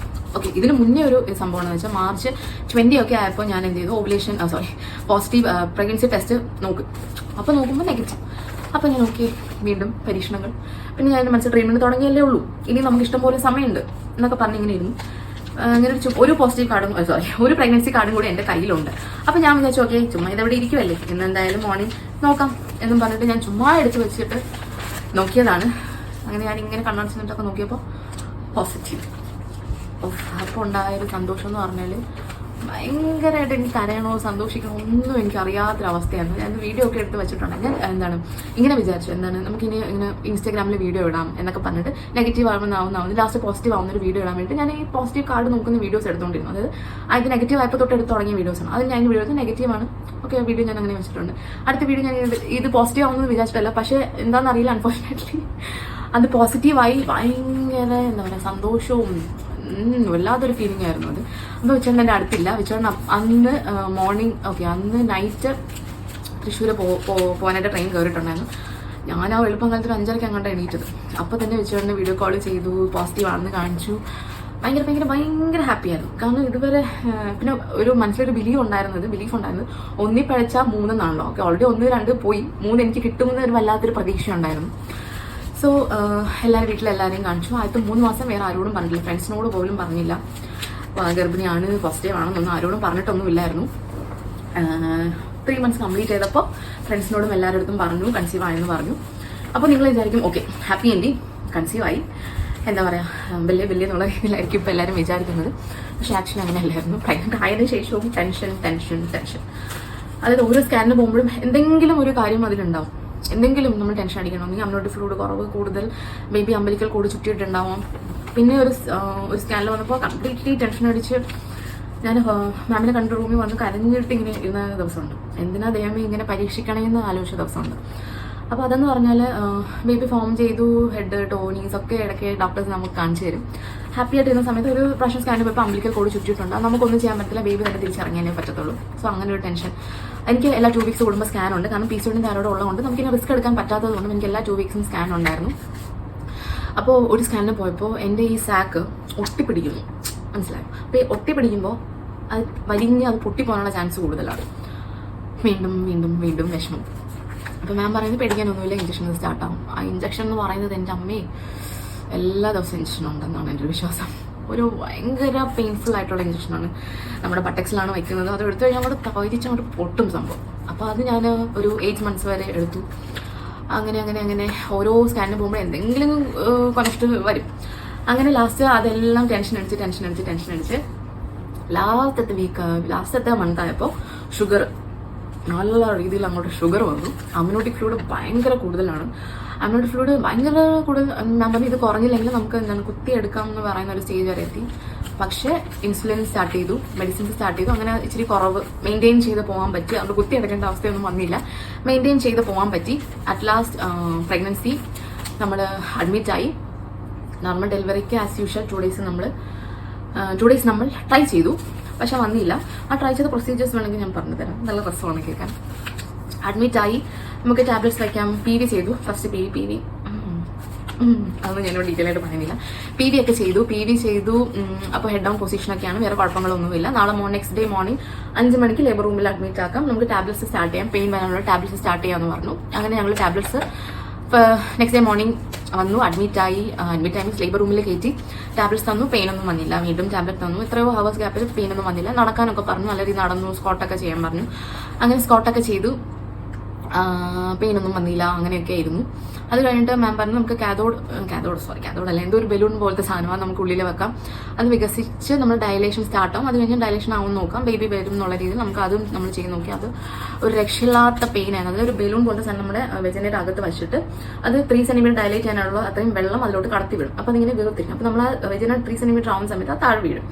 ഓക്കെ, ഇതിന് മുന്നേ ഒരു സംഭവം എന്ന് വെച്ചാൽ മാർച്ച് 20 ഒക്കെ ആയപ്പോൾ ഞാൻ എന്ത് ചെയ്തു, ഓവുലേഷൻ പോസിറ്റീവ് പ്രഗ്നൻസി ടെസ്റ്റ് നോക്കും. അപ്പോൾ നോക്കുമ്പോൾ നെഗറ്റീവ്. അപ്പോൾ ഞാൻ ഓക്കെ, വീണ്ടും പരീക്ഷണങ്ങൾ. പിന്നെ ഞാൻ മനസ്സിൽ ട്രീറ്റ്മെൻറ്റ് തുടങ്ങിയല്ലേ ഉള്ളൂ, ഇനി നമുക്ക് ഇഷ്ടംപോലെ സമയമുണ്ട് എന്നൊക്കെ പറഞ്ഞിങ്ങനെ ഇരുന്നു. അങ്ങനെ ഒരു പോസിറ്റീവ് കാർഡും ഒരു പ്രഗ്നൻസി കാർഡും കൂടി എൻ്റെ കയ്യിലുണ്ട്. അപ്പോൾ ഞാൻ വിചാരിച്ചു ഓക്കെ ചുമ്മാ ഇതെവിടെ ഇരിക്കുമല്ലേ, ഇന്ന് എന്തായാലും മോർണിംഗ് നോക്കാം എന്നും പറഞ്ഞിട്ട് ഞാൻ ചുമ്മാ എടുത്ത് വെച്ചിട്ട് നോക്കിയതാണ്. അങ്ങനെ ഞാൻ ഇങ്ങനെ കണ്ണടച്ചിട്ടൊക്കെ നോക്കിയപ്പോൾ പോസിറ്റീവ്. അപ്പോൾ ഉണ്ടായൊരു സന്തോഷം എന്ന് പറഞ്ഞാൽ ഭയങ്കരമായിട്ട് എനിക്ക് കരയണോ സന്തോഷിക്കണോ ഒന്നും എനിക്ക് അറിയാത്തൊരവസ്ഥയായിരുന്നു. ഞാൻ വീഡിയോ ഒക്കെ എടുത്ത് വെച്ചിട്ടുണ്ട്. ഞാൻ ഇങ്ങനെ വിചാരിച്ചു നമുക്കിനി ഇങ്ങനെ ഇൻസ്റ്റാഗ്രാമിൽ വീഡിയോ ഇടാം എന്നൊക്കെ പറഞ്ഞിട്ട് നെഗറ്റീവ് ആവുന്ന ലാസ്റ്റ് പോസിറ്റീവ് ആവുന്ന ഒരു വീഡിയോ ഇടാൻ വേണ്ടി ഞാൻ ഈ പോസിറ്റീവ് കാർഡ് നോക്കുന്ന വീഡിയോസ് എടുത്തുകൊണ്ടിരുന്നു. അതായത് അത് നെഗറ്റീവ് ആയപ്പോൾ തൊട്ട് എടുത്ത് തുടങ്ങിയ വീഡിയോസാണ്. അതിൽ ഞാൻ വീഡിയോസ് നെഗറ്റീവാണ്. ഓക്കെ, വീഡിയോ ഞാൻ അങ്ങനെ വെച്ചിട്ടുണ്ട്. അടുത്ത വീഡിയോ ഞാൻ ഇത് പോസിറ്റീവ് ആവുമെന്ന് വിചാരിച്ചിട്ടല്ല, പക്ഷേ എന്താണെന്ന് അറിയില്ല, അൺഫോർച്ചുനേറ്റ്ലി അത് പോസിറ്റീവായി. ഭയങ്കര എന്താ പറയുക സന്തോഷവും വല്ലാത്തൊരു ഫീലിംഗ് ആയിരുന്നു അത്. അപ്പോൾ വിച്ചേട്ടൻ എൻ്റെ അടുത്തില്ല. വിച്ചേട്ടൻ അന്ന് മോർണിംഗ് അന്ന് നൈറ്റ് തൃശ്ശൂർ പോകാനായിട്ട് ട്രെയിൻ കയറിയിട്ടുണ്ടായിരുന്നു. ഞാൻ ആ എളുപ്പം കാലത്ത് 5:30 അങ്ങോട്ട് എണീറ്റത്. അപ്പോൾ തന്നെ വിച്ചേട്ടനെ വീഡിയോ കോൾ ചെയ്തു, പോസിറ്റീവ് ആണെന്ന് കാണിച്ചു. ഭയങ്കര ഹാപ്പിയായിരുന്നു. കാരണം ഇതുവരെ പിന്നെ ഒരു മനസ്സിലൊരു ബിലീഫ് ഉണ്ടായിരുന്നത് ഒന്നി പഴച്ചാൽ 3 എന്നാണല്ലോ. ഓക്കെ, ഓൾറെഡി 1, 2 പോയി, 3 എനിക്ക് കിട്ടുമെന്ന് ഒരു വല്ലാത്തൊരു പ്രതീക്ഷ ഉണ്ടായിരുന്നു. സോ വീട്ടിലെല്ലാവരെയും കാണിച്ചു. ആദ്യത്തെ 3 മാസം വേറെ ആരോടും പറഞ്ഞില്ല, ഫ്രണ്ട്സിനോട് പോലും പറഞ്ഞില്ല ഗർഭിണിയാണ്, പോസിറ്റീവ് ആണെന്നൊന്നും ആരോടും പറഞ്ഞിട്ടൊന്നുമില്ലായിരുന്നു. 3 months കംപ്ലീറ്റ് ചെയ്തപ്പോൾ ഫ്രണ്ട്സിനോടും എല്ലാവരുടെ അടുത്തും പറഞ്ഞു കൺസീവ് ആയെന്ന് പറഞ്ഞു. അപ്പോൾ നിങ്ങൾ വിചാരിക്കും ഓക്കെ ഹാപ്പി എൻഡിങ്, കൺസീവ് ആയി, എന്താ പറയുക വലിയ എന്നുള്ള രീതിയിലായിരിക്കും ഇപ്പോൾ എല്ലാവരും വിചാരിക്കുന്നത്. പക്ഷേ ആക്ച്വലി അങ്ങനെയല്ലായിരുന്നു. പ്രഗ്നൻ്റ് ആയതിനു ശേഷവും ടെൻഷൻ. അതായത് ഓരോ സ്കാനിന് പോകുമ്പോഴും എന്തെങ്കിലും ഒരു കാര്യം അതിലുണ്ടാവും. എന്തെങ്കിലും നമ്മൾ ടെൻഷൻ അടിക്കണം. ഒന്നെങ്കിൽ അമ്നോട്ടിക് ഫ്ലൂയിഡ് കുറവ്, കൂടുതൽ ബേബി അമ്പലിക്കൽ കൂടി ചുറ്റിയിട്ടുണ്ടാവാം. പിന്നെ ഒരു സ്കാനിൽ വന്നപ്പോൾ കംപ്ലീറ്റ്ലി ടെൻഷൻ അടിച്ച് ഞാൻ മാമിനെ കണ്ട റൂമിൽ വന്ന് കരഞ്ഞിട്ട് ഇങ്ങനെ ഇരുന്ന ദിവസമുണ്ട്. എന്തിനാ ദൈവമേ ഇങ്ങനെ പരീക്ഷിക്കണമെന്ന് ആലോചിച്ച ദിവസമുണ്ട്. അപ്പോൾ അതെന്ന് പറഞ്ഞാൽ ബേബി ഫോം ചെയ്തു, ഹെഡ് ടോണീസ് ഒക്കെ ഇടയ്ക്ക് ഡോക്ടേഴ്സ് നമുക്ക് കാണിച്ചു തരും. ഹാപ്പി ആയിട്ട് ഇരുന്ന സമയത്ത് ഒരു പ്രാവശ്യം സ്കാനിൽ പോയപ്പോൾ അമ്പലിക്കൽ കൂടി ചുറ്റിയിട്ടുണ്ട്. അത് നമുക്കൊന്നും ചെയ്യാൻ പറ്റില്ല, ബേബി തന്നെ തിരിച്ചിറങ്ങിയാലേ പറ്റത്തുള്ളൂ. സോ അങ്ങനെ ഒരു ടെൻഷൻ. എനിക്ക് എല്ലാ 2 weeks കൂടുമ്പോൾ സ്കാൻ ഉണ്ട്. കാരണം PCOD തൈറോയ്ഡ് ഉള്ളതുകൊണ്ട് നമുക്കിങ്ങനെ റിസ്ക് എടുക്കാൻ പറ്റാത്തതുകൊണ്ടും എനിക്ക് എല്ലാ 2 weeks സ്കാൻ ഉണ്ടായിരുന്നു. അപ്പോൾ ഒരു സ്കാനിന് പോയപ്പോൾ എൻ്റെ ഈ സാക്ക് ഒട്ടിപ്പിടിക്കുന്നു, മനസ്സിലായോ? അപ്പോൾ ഈ ഒട്ടിപ്പിടിക്കുമ്പോൾ അത് വലിഞ്ഞ് അത് പൊട്ടിപ്പോകാനുള്ള ചാൻസ് കൂടുതലാണ്. വീണ്ടും വീണ്ടും വീണ്ടും വിഷമം. അപ്പോൾ മാം പറയുന്നത് പേടിക്കാനൊന്നുമില്ല, ഇഞ്ചക്ഷൻ സ്റ്റാർട്ടാവും. ആ ഇഞ്ചക്ഷൻ എന്ന് പറയുന്നത് എൻ്റെ അമ്മയെ എല്ലാ ദിവസവും ഇഞ്ചക്ഷൻ ഉണ്ടെന്നാണ് എൻ്റെ ഒരു വിശ്വാസം. ഒരു ഭയങ്കര പെയിൻഫുൾ ആയിട്ടുള്ള ഇഞ്ചക്ഷനാണ്. നമ്മുടെ ബട്ടക്സിലാണ് വയ്ക്കുന്നത്. അത് എടുത്തു കഴിഞ്ഞാൽ അങ്ങോട്ട് തവരിച്ചങ്ങോട്ട് പൊട്ടും സംഭവം. അപ്പോൾ അത് ഞാൻ ഒരു 8 months വരെ എടുത്തു. അങ്ങനെ അങ്ങനെ അങ്ങനെ ഓരോ സ്കാനിന് പോകുമ്പോൾ എന്തെങ്കിലും കണക്ട് വരും. അങ്ങനെ ലാസ്റ്റ് അതെല്ലാം ടെൻഷൻ അടിച്ച് ലാസ്റ്റത്തെ മന്തായപ്പോൾ ഷുഗർ നല്ല രീതിയിൽ അങ്ങോട്ട് ഷുഗർ വന്നു. അമ്യൂണിറ്റി ഫ്ലൂയിഡ് ഭയങ്കര കൂടുതലാണ്. അമ്യൂണിറ്റി ഫ്ലൂയിഡ് ഭയങ്കര കൂടുതൽ. ഞാൻ പറഞ്ഞു ഇത് കുറഞ്ഞില്ലെങ്കിൽ നമുക്ക് എന്താണ് കുത്തിയെടുക്കാം എന്ന് പറയുന്ന ഒരു സ്റ്റേജ് വരെ എത്തി. പക്ഷേ ഇൻസുലിൻ സ്റ്റാർട്ട് ചെയ്തു, മെഡിസിൻസ് സ്റ്റാർട്ട് ചെയ്തു. അങ്ങനെ ഇച്ചിരി കുറവ് മെയിൻറ്റെയിൻ ചെയ്ത് പോകാൻ പറ്റി. അതുകൊണ്ട് കുത്തിയെടുക്കേണ്ട അവസ്ഥയൊന്നും വന്നില്ല, മെയിൻറ്റെയിൻ ചെയ്ത് പോകാൻ പറ്റി. അറ്റ് ലാസ്റ്റ് പ്രഗ്നൻസി നമ്മൾ അഡ്മിറ്റായി. നോർമൽ ഡെലിവറിക്ക് ആസ് യൂഷ്വൽ 2 days നമ്മൾ ട്രൈ ചെയ്തു, പക്ഷെ വന്നില്ല. ആ ട്രൈ ചെയ്ത പ്രൊസീജിയേഴ്സ് വേണമെങ്കിൽ ഞാൻ പറഞ്ഞു തരാം, നല്ല രസമാണ് കേൾക്കാൻ. അഡ്മിറ്റായി, നമുക്ക് ടാബ്ലറ്റ്സ് വയ്ക്കാം. PV ചെയ്തു. ഫസ്റ്റ് PV അതൊന്നും ഞാനോട് ഡീറ്റെയിൽ ആയിട്ട് പറയുന്നില്ല. PV ഒക്കെ ചെയ്തു. അപ്പോൾ ഹെഡ് ഡൗൺ പൊസിഷനൊക്കെയാണ്, വേറെ കുഴപ്പങ്ങളൊന്നുമില്ല. നാളെ നെക്സ്റ്റ് ഡേ മോർണിംഗ് 5 മണിക്ക് ലേബർ റൂമിൽ അഡ്മിറ്റ് ആക്കാം. നമുക്ക് ടാബ്ലറ്റ്സ് സ്റ്റാർട്ട് ചെയ്യാം, പെയിൻ വരാനുള്ള ടാബ്ലറ്റ്സ് സ്റ്റാർട്ട് ചെയ്യാമെന്ന് പറഞ്ഞു. അങ്ങനെ ഞങ്ങൾ ടാബ്ലറ്റ്സ് നെക്സ്റ്റ് ഡേ മോർണിംഗ് വന്നു. അഡ്മിറ്റായി മീൻസ് ലേബർ റൂമിൽ കയറ്റി. ടാബ്ലറ്റ്സ് തന്നു, പെയിനൊന്നും വന്നില്ല. വീണ്ടും ടാബ്ലറ്റ് തന്നു. എത്രയോ ഹവേഴ്സ് ഗ്യാപ്പിൽ പെയിനൊന്നും വന്നില്ല. നടക്കാനൊക്കെ പറഞ്ഞു, നല്ല രീതിയിൽ നടന്നു. സ്കോട്ടൊക്കെ ചെയ്യാൻ പറഞ്ഞു. അങ്ങനെ സ്കോട്ടൊക്കെ ചെയ്തു. പെയിനൊന്നും വന്നില്ല. അങ്ങനെയൊക്കെ ആയിരുന്നു. അത് കഴിഞ്ഞിട്ട് മാം പറഞ്ഞു നമുക്ക് കാതോഡ് അല്ല, എന്തോ ഒരു ബലൂൺ പോലത്തെ സാധനമാണ്, നമുക്ക് ഉള്ളിൽ വെക്കാം. അത് വികസിച്ച് നമ്മൾ ഡയലേഷൻ സ്റ്റാർട്ടാവും. അത് കഴിഞ്ഞ് ഡയലേഷൻ ആവും നോക്കാം, ബേബി വരും എന്നുള്ള രീതിയിൽ നമുക്ക് അതും നമ്മൾ ചെയ്ത് നോക്കി. അത് ഒരു രക്ഷയില്ലാത്ത പെയിനാണ്. അതൊരു ബലൂൺ പോലത്തെ സാധനം നമ്മുടെ വെജനയുടെ അകത്ത് വെച്ചിട്ട് അത് 3 cm ഡയലേറ്റ് ചെയ്യാനുള്ള അത്രയും വെള്ളം അതിലോട്ട് കടത്തി വിടും. അപ്പോൾ അതിങ്ങനെ വീർത്തിരിക്കും. അപ്പോൾ നമ്മൾ വെജന 3 cm ആവുന്ന സമയത്ത് അത് താഴെ വീഴും.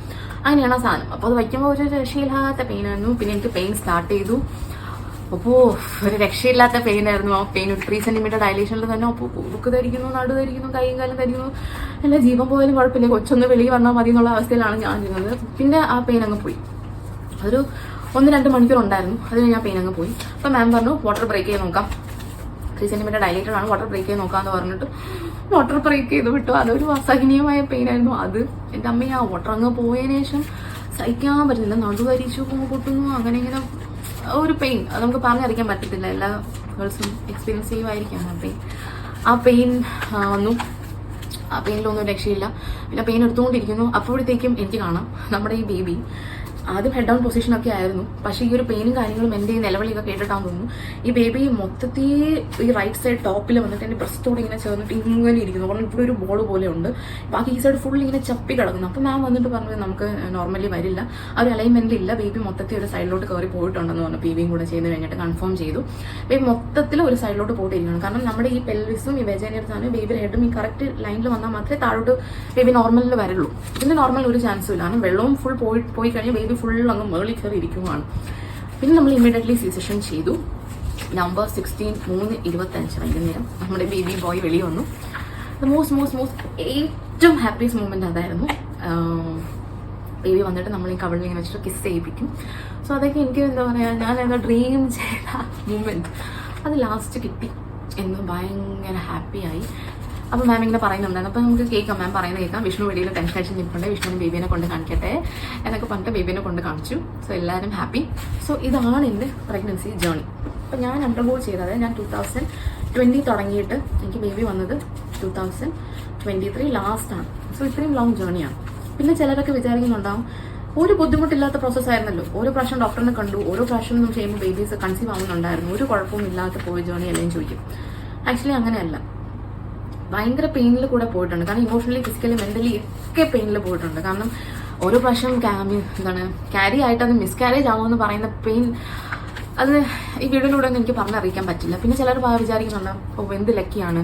അങ്ങനെയാണ് ആ സാധനം. അപ്പോൾ അത് വയ്ക്കുമ്പോൾ ഒരു രക്ഷയില്ലാത്ത പെയിനായിരുന്നു. പിന്നെ എനിക്ക് പെയിൻ സ്റ്റാർട്ട് ചെയ്തു. അപ്പോൾ ഒരു രക്ഷയില്ലാത്ത പെയിൻ ആയിരുന്നു. ആ പെയിൻ ഒരു 3 cm ഡയലേഷനിൽ തന്നെ. അപ്പോൾ ബുക്ക് ധരിക്കുന്നു, നടു ധരിക്കുന്നു, കൈയും കാലം ധരിക്കുന്നു. എല്ലാ ജീവൻ പോയാലും കുഴപ്പമില്ല, കൊച്ചൊന്ന് വെളിയിൽ വന്നാൽ മതി എന്നുള്ള അവസ്ഥയിലാണ് ഞാൻ ഇരുന്നത്. പിന്നെ ആ പെയിൻ അങ്ങ് പോയി. ഒരു 1-2 മണിക്കൂർ ഉണ്ടായിരുന്നു. അത് കഴിഞ്ഞ് ആ പെയിൻ അങ്ങ് പോയി. അപ്പോൾ മാം പറഞ്ഞു വാട്ടർ ബ്രേക്ക് ചെയ്ത് നോക്കാം, 3 cm ഡയലേറ്റഡ് ആണ്, വാട്ടർ ബ്രേക്ക് ചെയ്ത് നോക്കാമെന്ന് പറഞ്ഞിട്ട് വാട്ടർ ബ്രേക്ക് ചെയ്ത് വിട്ടു. അതൊരു അസഹനീയമായ പെയിൻ ആയിരുന്നു. അത് എൻ്റെ അമ്മ ആ വാട്ടർ അങ്ങ് പോയതിനു ശേഷം സഹിക്കാൻ പറ്റുന്നില്ല. നടു ധരിച്ചു പൊട്ടുന്നു, അങ്ങനെ ഇങ്ങനെ ഒരു പെയിൻ. അത് നമുക്ക് പറഞ്ഞറിയിക്കാൻ പറ്റത്തില്ല. എല്ലാ ഗേൾസും എക്സ്പീരിയൻസ് ചെയ്യുമായിരിക്കാം ആ പെയിൻ വന്നു. ആ പെയിനിലൊന്നും രക്ഷയില്ല. പിന്നെ പെയിൻ എടുത്തുകൊണ്ടിരിക്കുന്നു. അപ്പോഴത്തേക്കും എനിക്ക് കാണാം നമ്മുടെ ഈ ബേബി ആദ്യം ഹെഡ് ഡൗൺ പൊസിഷനൊക്കെ ആയിരുന്നു. പക്ഷേ ഈ ഒരു പെയിനും കാര്യങ്ങളും എൻ്റെ ഈ നിലവിളിയൊക്കെ കേട്ടിട്ടാന്ന് തോന്നുന്നു ഈ ബേബി മൊത്തത്തിൽ ഈ റൈറ്റ് സൈഡ് ടോപ്പിൽ വന്നിട്ട് എൻ്റെ ബ്രസ്റ്റോട് ഇങ്ങനെ ചേർന്നിട്ട് ഇങ്ങനെ ഇരിക്കുന്നു. കാരണം ഇവിടെ ഒരു ബോൾ പോലെ ഉണ്ട്. ബാക്കി ഈ സൈഡ് ഫുൾ ഇങ്ങനെ ചപ്പി കിടക്കുന്നു. അപ്പോൾ മാം വന്നിട്ട് പറഞ്ഞത് നമുക്ക് നോർമലി വരില്ല, ആ ഒരു അലൈൻമെൻറ്റിലില്ല, ബേബി മൊത്തത്തിൽ ഒരു സൈഡിലോട്ട് കയറി പോയിട്ടുണ്ടെന്ന് പറഞ്ഞു. PV കൂടെ ചെയ്ത് കഴിഞ്ഞിട്ട് കൺഫേം ചെയ്തു. ബേബി മൊത്തത്തിൽ ഒരു സൈഡിലോട്ട് പോയിട്ടിരിക്കണം. കാരണം നമ്മുടെ ഈ പെൽവിസും ഈ വെജൈനയുടെ ബേബിയുടെ ഹെഡും ഈ കറക്റ്റ് ലൈനിൽ വന്നാൽ മാത്രമേ താഴോട്ട് ബേബി നോർമലിൽ വരുള്ളൂ. ഇതിന് നോർമൽ ഒരു ചാൻസും ഇല്ല. കാരണം വെള്ളവും ഫുൾ പോയി കഴിഞ്ഞാൽ ബേബി ഫുൾ അങ്ങ് മേളിൽ കയറി ഇരിക്കുവാണ്. പിന്നെ നമ്മൾ ഇമ്മീഡിയറ്റ്ലി സി-സെക്ഷൻ ചെയ്തു. നവംബർ 16 3:25 വൈകുന്നേരം നമ്മുടെ ബേബി ബോയ് വെളി വന്നു. മോസ്റ്റ് ഏറ്റവും ഹാപ്പിയസ്റ്റ് മൂമെന്റ് അതായിരുന്നു. ബേബി വന്നിട്ട് നമ്മൾ ഈ കവിളിൽ ഇങ്ങനെ വെച്ചിട്ട് കിസ് ചെയ്യിപ്പിക്കും. സോ അതൊക്കെ എനിക്ക് എന്താ പറയുക, ഞാൻ എന്താ ഡ്രീം ചെയ്ത മൂമെന്റ് അത് ലാസ്റ്റ് കിട്ടി എന്ന് ഭയങ്കര ഹാപ്പിയായി. അപ്പോൾ മാം ഇങ്ങനെ പറയുന്നുണ്ടായിരുന്നു. അപ്പോൾ നമുക്ക് കേൾക്കാം, മാം പറയുന്നത് കേൾക്കാം. വിഷ്ണു വെളിയിൽ ടെൻഷൻ അടിച്ച് നിൽപ്പുണ്ട്, വിഷ്ണുവിന് ബേബിനെ കൊണ്ട് കാണിക്കട്ടെ എന്നൊക്കെ പറഞ്ഞിട്ട് ബേബിനെ കൊണ്ട് കാണിച്ചു. സോ എല്ലാവരും ഹാപ്പി. സോ ഇതാണ് എൻ്റെ പ്രഗ്നൻസി ജേർണി. അപ്പോൾ ഞാൻ അണ്ടർഗോ ചെയ്തത് ഞാൻ 2020 തുടങ്ങിയിട്ട് എനിക്ക് ബേബി വന്നത് 2023 ലാസ്റ്റാണ്. സോ ഇത്രയും ലോങ് ജേർണിയാണ്. പിന്നെ ചിലരൊക്കെ വിചാരിക്കുന്നുണ്ടാവും ഒരു ബുദ്ധിമുട്ടില്ലാത്ത പ്രോസസ്സായിരുന്നല്ലോ, ഓരോ പ്രാവശ്യം ഡോക്ടറിനെ കണ്ടു, ഓരോ പ്രാവശ്യം നമ്മൾ ചെയ്യുമ്പോൾ ബേബീസ് കൺസീവ് ആവുന്നുണ്ടായിരുന്നു, ഒരു കുഴപ്പവും ഇല്ലാത്ത പോയ ജേർണി എല്ലാം ചോദിക്കും. ആക്ച്വലി അങ്ങനെയല്ല, ഭയങ്കര പെയിനിൽ കൂടെ പോയിട്ടുണ്ട്. കാരണം ഇമോഷണലി ഫിസിക്കലി മെന്റലി ഒക്കെ പെയിനിൽ പോയിട്ടുണ്ട്. കാരണം ഓരോ പ്രാവശ്യം ക്യാരി ആയിട്ട് അത് മിസ്കാരേജ് ആവുമെന്ന് പറയുന്ന പെയിൻ അത് ഈ വീഡിയോയിലൂടെ ഒന്നും എനിക്ക് പറഞ്ഞറിയിക്കാൻ പറ്റില്ല. പിന്നെ ചിലർ വിചാരിക്കുന്നുണ്ട് എന്ത് ലക്കിയാണ്,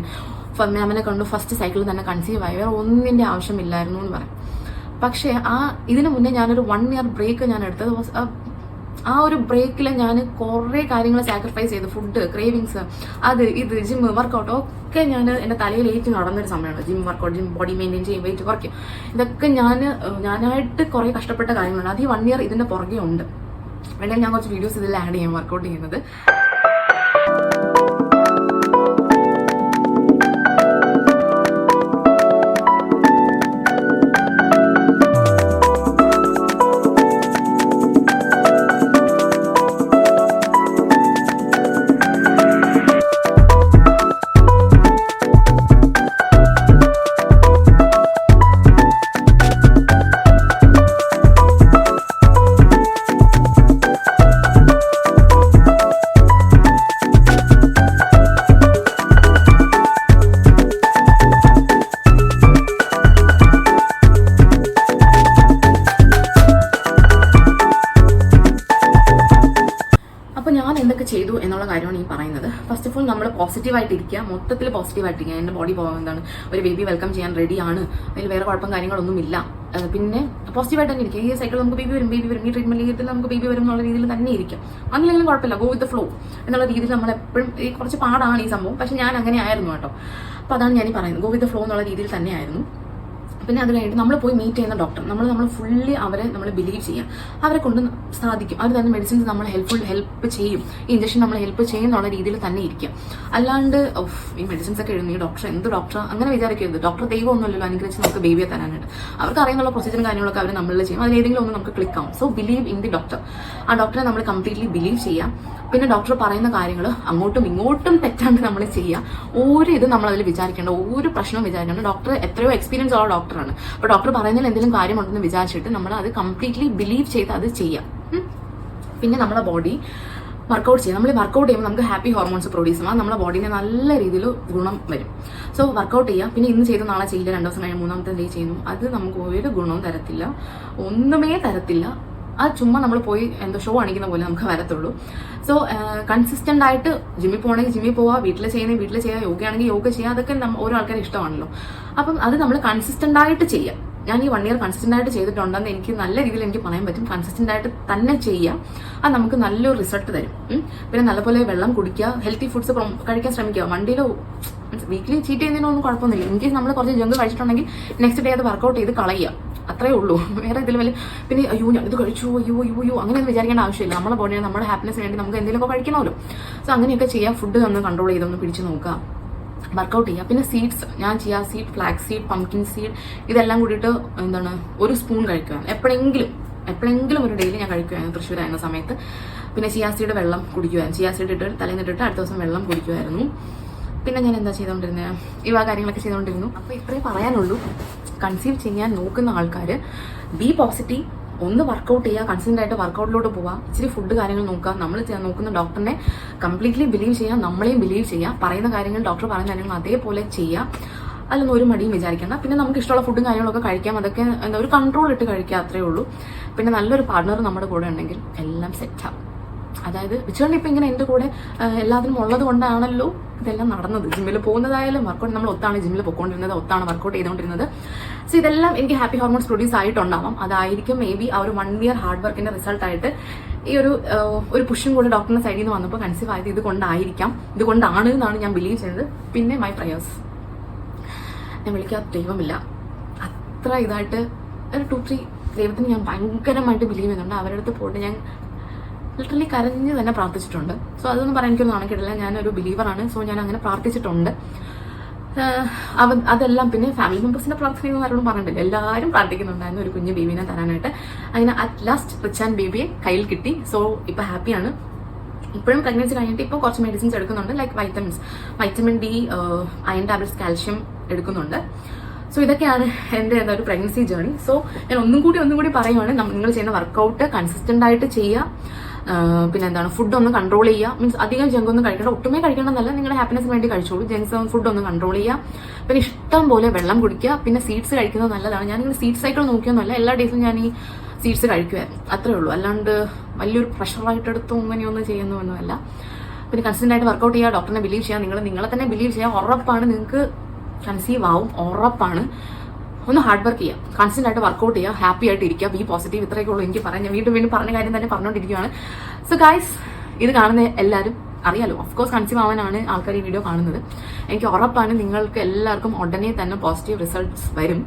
മാമിനെ കണ്ടു ഫസ്റ്റ് സൈക്കിളിൽ തന്നെ കൺസീവ് ആയി, വേറെ ഒന്നിൻ്റെ ആവശ്യമില്ലായിരുന്നു എന്ന് പറയും. പക്ഷേ ഇതിനു മുന്നേ ഞാനൊരു 1 year ബ്രേക്ക് ഞാൻ എടുത്തത്. ആ ഒരു ബ്രേക്കിൽ ഞാൻ കുറേ കാര്യങ്ങൾ സാക്രിഫൈസ് ചെയ്തു. ഫുഡ് ക്രേവിങ്സ്, ഇത് ജിം വർക്കൗട്ട് ഒക്കെ ഞാൻ എൻ്റെ തലയിൽ ഏറ്റ് നടന്നൊരു സമയമാണ്. ജിം വർക്കൗട്ട്, ബോഡി മെയിൻറ്റെയിൻ ചെയ്യും, വെയിറ്റ് കുറയ്ക്കും, ഇതൊക്കെ ഞാനായിട്ട് കുറേ കഷ്ടപ്പെട്ട കാര്യങ്ങളാണ്. അത് ഈ 1 year ഇതിൻ്റെ പുറകെ ഉണ്ട്. വേണമെങ്കിൽ ഞാൻ കുറച്ച് വീഡിയോസ് ഇതിൽ ആഡ് ചെയ്യാം വർക്കൗട്ട് ചെയ്യുന്നത്. ഫസ്റ്റ് ഓഫ് ഓൾ നമ്മൾ പോസിറ്റീവായിട്ടിരിക്കുക, മൊത്തത്തിൽ പോസിറ്റീവായിട്ടിരിക്കുക. എൻ്റെ ബോഡി എന്താണ് ഒരു ബേബി വെൽക്കം ചെയ്യാൻ റെഡിയാണ്, അതിൽ വേറെ കുഴപ്പം കാര്യങ്ങളൊന്നുമില്ല. പിന്നെ പോസിറ്റീവായിട്ട് തന്നെ ഇരിക്കുക. ഈ സൈക്കിൾ നമുക്ക് ബേബി വരും ഈ ട്രീറ്റ്മെന്റ് ചെയ്തിട്ട് നമുക്ക് ബേബി വരും എന്നുള്ള രീതിയിൽ തന്നെ ഇരിക്കും. അങ്ങനെയെങ്കിലും കുഴപ്പമില്ല, ഗോ വിത്ത് ദ ഫ്ലോ എന്നുള്ള രീതിയിൽ നമ്മൾ എപ്പോഴും ഈ കുറച്ച് പാടാണ് ഈ സംഭവം, പക്ഷെ ഞാൻ അങ്ങനെ ആയിരുന്നു കേട്ടോ. അപ്പോൾ അതാണ് ഞാൻ പറയുന്നത്, ഗോ വിത്ത് ദ ഫ്ലോ എന്നുള്ള രീതിയിൽ തന്നെയായിരുന്നു. പിന്നെ അത് കഴിഞ്ഞിട്ട് നമ്മൾ പോയി മീറ്റ് ചെയ്യുന്ന ഡോക്ടർ നമ്മൾ ഫുള്ളി അവരെ നമ്മൾ ബിലീവ് ചെയ്യാം, അവരെ കൊണ്ട് സാധിക്കും, അവർ തന്നെ മെഡിസിൻസ് നമ്മൾ ഹെൽപ്പ് ചെയ്യും, ഈ ഇഞ്ചക്ഷൻ നമ്മൾ ഹെൽപ്പ് ചെയ്യും എന്നുള്ള രീതിയിൽ തന്നെ ഇരിക്കും. അല്ലാണ്ട് ഈ മെഡിസിൻസ് ഒക്കെ എഴുതുന്നു, ഈ ഡോക്ടർ എന്ത് ഡോക്ടർ അങ്ങനെ വിചാരിക്കരുത്. ഡോക്ടർ ദൈവമൊന്നുമല്ലോ അനുഗ്രഹിച്ച് നമുക്ക് ബേബിയെ തരാനായിട്ട്. അവർക്ക് അറിയാനുള്ള പ്രൊസീജിയറും കാര്യങ്ങളൊക്കെ അവർ നമ്മളിൽ ചെയ്യും, അതിലേതെങ്കിലും ഒന്ന് നമുക്ക് ക്ലിക്ക് ആവും. So believe in the doctor. ആ ഡോക്ടറെ നമ്മൾ കംപ്ലീറ്റ്ലി ബിലീവ് ചെയ്യാം. പിന്നെ ഡോക്ടർ പറയുന്ന കാര്യങ്ങൾ അങ്ങോട്ടും ഇങ്ങോട്ടും തെറ്റാണ്ട് നമ്മൾ ചെയ്യുക. ഒരു ഇത് നമ്മൾ അതിൽ വിചാരിക്കേണ്ട, ഒരു പ്രശ്നവും വിചാരിക്കേണ്ട. ഡോക്ടർ എത്രയോ എക്സ്പീരിയൻസ് ഉള്ള ഡോക്ടറാണ്. അപ്പോൾ ഡോക്ടർ പറയുന്നതിൽ എന്തെങ്കിലും കാര്യമുണ്ടെന്ന് വിചാരിച്ചിട്ട് നമ്മൾ അത് കംപ്ലീറ്റ്ലി ബിലീവ് ചെയ്ത് അത് ചെയ്യാം. പിന്നെ നമ്മുടെ ബോഡി വർക്കൗട്ട് ചെയ്യാം. നമ്മൾ വർക്കൗട്ട് ചെയ്യുമ്പോൾ നമുക്ക് ഹാപ്പി ഹോർമോൺസ് പ്രൊഡ്യൂസ് ചെയ്യാം, നമ്മുടെ ബോഡീനെ നല്ല രീതിയിൽ ഗുണം വരും. സോ വർക്കൗട്ട് ചെയ്യാം. പിന്നെ ഇന്ന് ചെയ്ത് നാളെ ചെയ്യില്ല, 2 ദിവസം കഴിഞ്ഞ് 3ാമത്തെ ഡേ ചെയ്യുന്നു, അത് നമുക്ക് ഒരു ഗുണവും തരത്തില്ല, ഒന്നുമേ തരത്തില്ല. അത് ചുമ്മാ നമ്മൾ പോയി എന്തോ ഷോ കാണിക്കുന്ന പോലെ നമുക്ക് വരത്തുള്ളൂ. സോ കൺസിസ്റ്റന്റ് ആയിട്ട് ജിമ്മിൽ പോകണമെങ്കിൽ ജിമ്മിൽ പോവാ, വീട്ടിൽ ചെയ്യുക, യോഗയാണെങ്കിൽ യോഗ ചെയ്യുക, അതൊക്കെ ഓരോ ആൾക്കാർ ഇഷ്ടമാണല്ലോ. അപ്പം അത് നമ്മൾ കൺസിസ്റ്റന്റ് ആയിട്ട് ചെയ്യാം. ഞാൻ ഈ 1 year കൺസിസ്റ്റന്റ് ആയിട്ട് ചെയ്തിട്ടുണ്ടെന്ന് എനിക്ക് നല്ല രീതിയിൽ എനിക്ക് പറയാൻ പറ്റും. കൺസിസ്റ്റന്റ് ആയിട്ട് തന്നെ ചെയ്യാം, അത് നമുക്ക് നല്ലൊരു റിസൾട്ട് തരും. പിന്നെ നല്ലപോലെ വെള്ളം കുടിക്കുക, ഹെൽത്തി ഫുഡ്സ് കഴിക്കാൻ ശ്രമിക്കുക. വണ്ടിയിൽ വീക്കിലി ചീറ്റ് ചെയ്യുന്നതിനൊന്നും കുഴപ്പമൊന്നുമില്ല. ഇൻ കേസ് നമ്മൾ കുറച്ച് ജങ്ക് കഴിച്ചിട്ടുണ്ടെങ്കിൽ നെക്സ്റ്റ് ഡേ അത് വർക്കൗട്ട് ചെയ്ത് കളയുക, അത്രേ ഉള്ളൂ. വേറെ ഇതിൽ വലിയ പിന്നെ അയ്യോ ഞാൻ ഇത് കഴിച്ചു അയ്യോ അങ്ങനെയൊന്നും വിചാരിക്കേണ്ട ആവശ്യമില്ല. നമ്മുടെ ബോഡിയെ നമ്മുടെ ഹാപ്പിനെസ് വേണ്ടി നമുക്ക് എന്തെങ്കിലുമൊക്കെ കഴിക്കണമല്ലോ. സോ അങ്ങനെയൊക്കെ ചെയ്യാം. ഫുഡ് ഒന്ന് കൺട്രോൾ ചെയ്തൊന്ന് പിടിച്ച് നോക്കുക, വർക്കൗട്ട് ചെയ്യുക. പിന്നെ സീഡ്സ്, ഞാൻ chia seed, flax seed, pumpkin seed, ഇതെല്ലാം കൂടിയിട്ട് എന്താണ് 1 സ്പൂൺ കഴിക്കുക. എപ്പോഴെങ്കിലും ഒരു ഡെയിലി ഞാൻ കഴിക്കുമായിരുന്നു തൃശ്ശൂരായിരുന്ന സമയത്ത്. പിന്നെ ചിയാ സീഡ് വെള്ളം കുടിക്കുമായിരുന്നു. ചിയാ സീഡ് ഇട്ട് തലേന്നിട്ടിട്ട് അടുത്ത ദിവസം വെള്ളം കുടിക്കുമായിരുന്നു. പിന്നെ ഞാൻ എന്താ ചെയ്തുകൊണ്ടിരുന്നത്, ഇവ കാര്യങ്ങളൊക്കെ ചെയ്തുകൊണ്ടിരുന്നു. അപ്പോൾ ഇത്രയും പറയാനുള്ളൂ. കൺസീവ് ചെയ്യാൻ നോക്കുന്ന ആൾക്കാർ ബി പോസിറ്റീവ്, ഒന്ന് വർക്കൗട്ട് ചെയ്യുക, കൺസിസ്റ്റന്റ് ആയിട്ട് വർക്കൗട്ടിലോട്ട് പോവുക, ഇച്ചിരി ഫുഡ് കാര്യങ്ങൾ നോക്കുക, നമ്മൾ നോക്കുന്ന ഡോക്ടറിനെ കംപ്ലീറ്റ്ലി ബിലീവ് ചെയ്യുക, നമ്മളെയും ബിലീവ് ചെയ്യുക, പറയുന്ന കാര്യങ്ങൾ ഡോക്ടർ പറയുന്ന കാര്യങ്ങൾ അതേപോലെ ചെയ്യുക, അതിലൊന്നും ഒരു മടിയും വിചാരിക്കേണ്ട. പിന്നെ നമുക്ക് ഇഷ്ടമുള്ള ഫുഡും കാര്യങ്ങളൊക്കെ കഴിക്കാം, അതൊക്കെ എന്താ ഒരു കൺട്രോൾ ഇട്ട് കഴിക്കുക, അത്രേ ഉള്ളൂ. പിന്നെ നല്ലൊരു പാർട്ട്ണർ നമ്മുടെ കൂടെ ഉണ്ടെങ്കിൽ എല്ലാം സെറ്റാവും. അതായത് വിച്ചുകൊണ്ട് ഇപ്പം ഇങ്ങനെ എൻ്റെ കൂടെ എല്ലാത്തിനും ഉള്ളത് കൊണ്ടാണല്ലോ ഇതെല്ലാം നടന്നത്. ജിമ്മിൽ പോകുന്നതായാലും വർക്കൗട്ട് നമ്മൾ ഒത്താണ് ജിമ്മിൽ പോയിക്കൊണ്ടിരുന്നത്, ഒത്താണ് വർക്കൗട്ട് ചെയ്തുകൊണ്ടിരുന്നത്. സോ ഇതെല്ലാം എനിക്ക് ഹാപ്പി ഹോർമോൺസ് പ്രൊഡ്യൂസ് ആയിട്ടുണ്ടാവാം. അതായിരിക്കും മേ ബി ആ ഒരു 1 year ഹാർഡ് വർക്കിന്റെ റിസൾട്ടായിട്ട് ഈ ഒരു പുഷും കൂടെ ഡോക്ടറിന്റെ സൈഡിൽ നിന്ന് വന്നപ്പോൾ കൺസീവ് ആയത് ഇതുകൊണ്ടാണ് എന്നാണ് ഞാൻ ബിലീവ് ചെയ്യുന്നത്. പിന്നെ മൈ പ്രയേഴ്സ്, ഞാൻ വിളിക്കാത്ത ദൈവമില്ല, അത്ര ഇതായിട്ട് ഒരു 2-3 ദൈവത്തിന് ഞാൻ ഭയങ്കരമായിട്ട് ബിലീവ് ചെയ്യുന്നുണ്ട്. അവരുടെ അടുത്ത് പോയിട്ട് ഞാൻ ലിറ്ററലി കരഞ്ഞ് തന്നെ പ്രാർത്ഥിച്ചിട്ടുണ്ട്. സോ അതൊന്നും പറയാൻ എനിക്കൊന്നും നടക്കില്ല, ഞാനൊരു ബിലീവറാണ്. സോ ഞാൻ അങ്ങനെ പ്രാർത്ഥിച്ചിട്ടുണ്ട്. അതെല്ലാം പിന്നെ ഫാമിലി മെമ്പേഴ്സിന്റെ പ്രാർത്ഥനയൊന്നും ആരോടും പറഞ്ഞിട്ടില്ല, എല്ലാവരും പ്രാർത്ഥിക്കുന്നുണ്ടായിരുന്നു ഒരു കുഞ്ഞു ബേബീനെ തരാനായിട്ട്. അങ്ങനെ അറ്റ് ലാസ്റ്റ് റിച്ച് ആൻഡ് ബേബിയെ കയ്യിൽ കിട്ടി. സോ ഇപ്പൊ ഹാപ്പിയാണ്. ഇപ്പോഴും പ്രഗ്നൻസി കഴിഞ്ഞിട്ട് ഇപ്പോൾ കുറച്ച് മെഡിസിൻസ് എടുക്കുന്നുണ്ട്, like vitamin D, iron tablets, calcium എടുക്കുന്നുണ്ട്. സോ ഇതൊക്കെയാണ് എൻ്റെ ഒരു പ്രഗ്നൻസി ജേർണി. സോ ഞാൻ ഒന്നും കൂടി പറയുവാണ്, നിങ്ങൾ ചെയ്യുന്ന വർക്കൗട്ട് കൺസിസ്റ്റന്റ് ആയിട്ട് ചെയ്യുക. പിന്നെ എന്താണ്, ഫുഡ് ഒന്ന് കൺട്രോൾ ചെയ്യുക. മീൻസ് അധികം ജങ്ക് ഒന്നും കഴിക്കണം, ഒട്ടുമേ കഴിക്കണമെന്നല്ല, നിങ്ങളുടെ ഹാപ്പിനെസ്സിന് വേണ്ടി കഴിച്ചോളൂ. ജങ്ക്സ് ഫുഡ് ഒന്ന് കൺട്രോൾ ചെയ്യുക. പിന്നെ ഇഷ്ടം പോലെ വെള്ളം കുടിക്കുക. പിന്നെ സീഡ്സ് കഴിക്കുന്നത് നല്ലതാണ്. ഞാനിങ്ങനെ സീഡ് സൈക്കിൾ നോക്കിയൊന്നുമല്ല, എല്ലാ ഡേയ്സും ഞാൻ ഈ സീഡ്സ് കഴിക്കുമായിരുന്നു, അത്രേ ഉള്ളൂ. അല്ലാണ്ട് വലിയൊരു പ്രഷറായിട്ടെടുത്തും ഇങ്ങനെയൊന്നും ചെയ്യുന്നൊന്നുമല്ല. പിന്നെ കൺസിസ്റ്റന്റ് ആയിട്ട് വർക്കൗട്ട് ചെയ്യുക, ഡോക്ടറിനെ ബിലീവ് ചെയ്യുക, നിങ്ങളെ തന്നെ ബിലീവ് ചെയ്യുക. ഉറപ്പാണ് നിങ്ങൾക്ക് കൺസീവ് ആവും, ഉറപ്പാണ്. ഒന്ന് ഹാർഡ് വർക്ക് ചെയ്യുക, കോൺസ്റ്റന്റ് ആയിട്ട് വർക്കൗട്ട് ചെയ്യുക, ഹാപ്പി ആയിട്ട് ഇരിക്കുക, ബി പോസിറ്റീവ്. ഇത്രയൊക്കെ ഉള്ളൂ എനിക്ക് പറയാം. ഞാൻ വീണ്ടും പറഞ്ഞ കാര്യം തന്നെ പറഞ്ഞുകൊണ്ടിരിക്കുകയാണ്. സോ ഗൈസ്, ഇത് കാണുന്ന എല്ലാവരും അറിയാലോ, ഓഫ്കോഴ്സ് കൺസീവ് ആവാനാണ് ആൾക്കാർ ഈ വീഡിയോ കാണുന്നത്. എനിക്ക് ഉറപ്പാണ് നിങ്ങൾക്ക് എല്ലാവർക്കും ഉടനെ തന്നെ പോസിറ്റീവ് റിസൾട്ട്സ് വരും.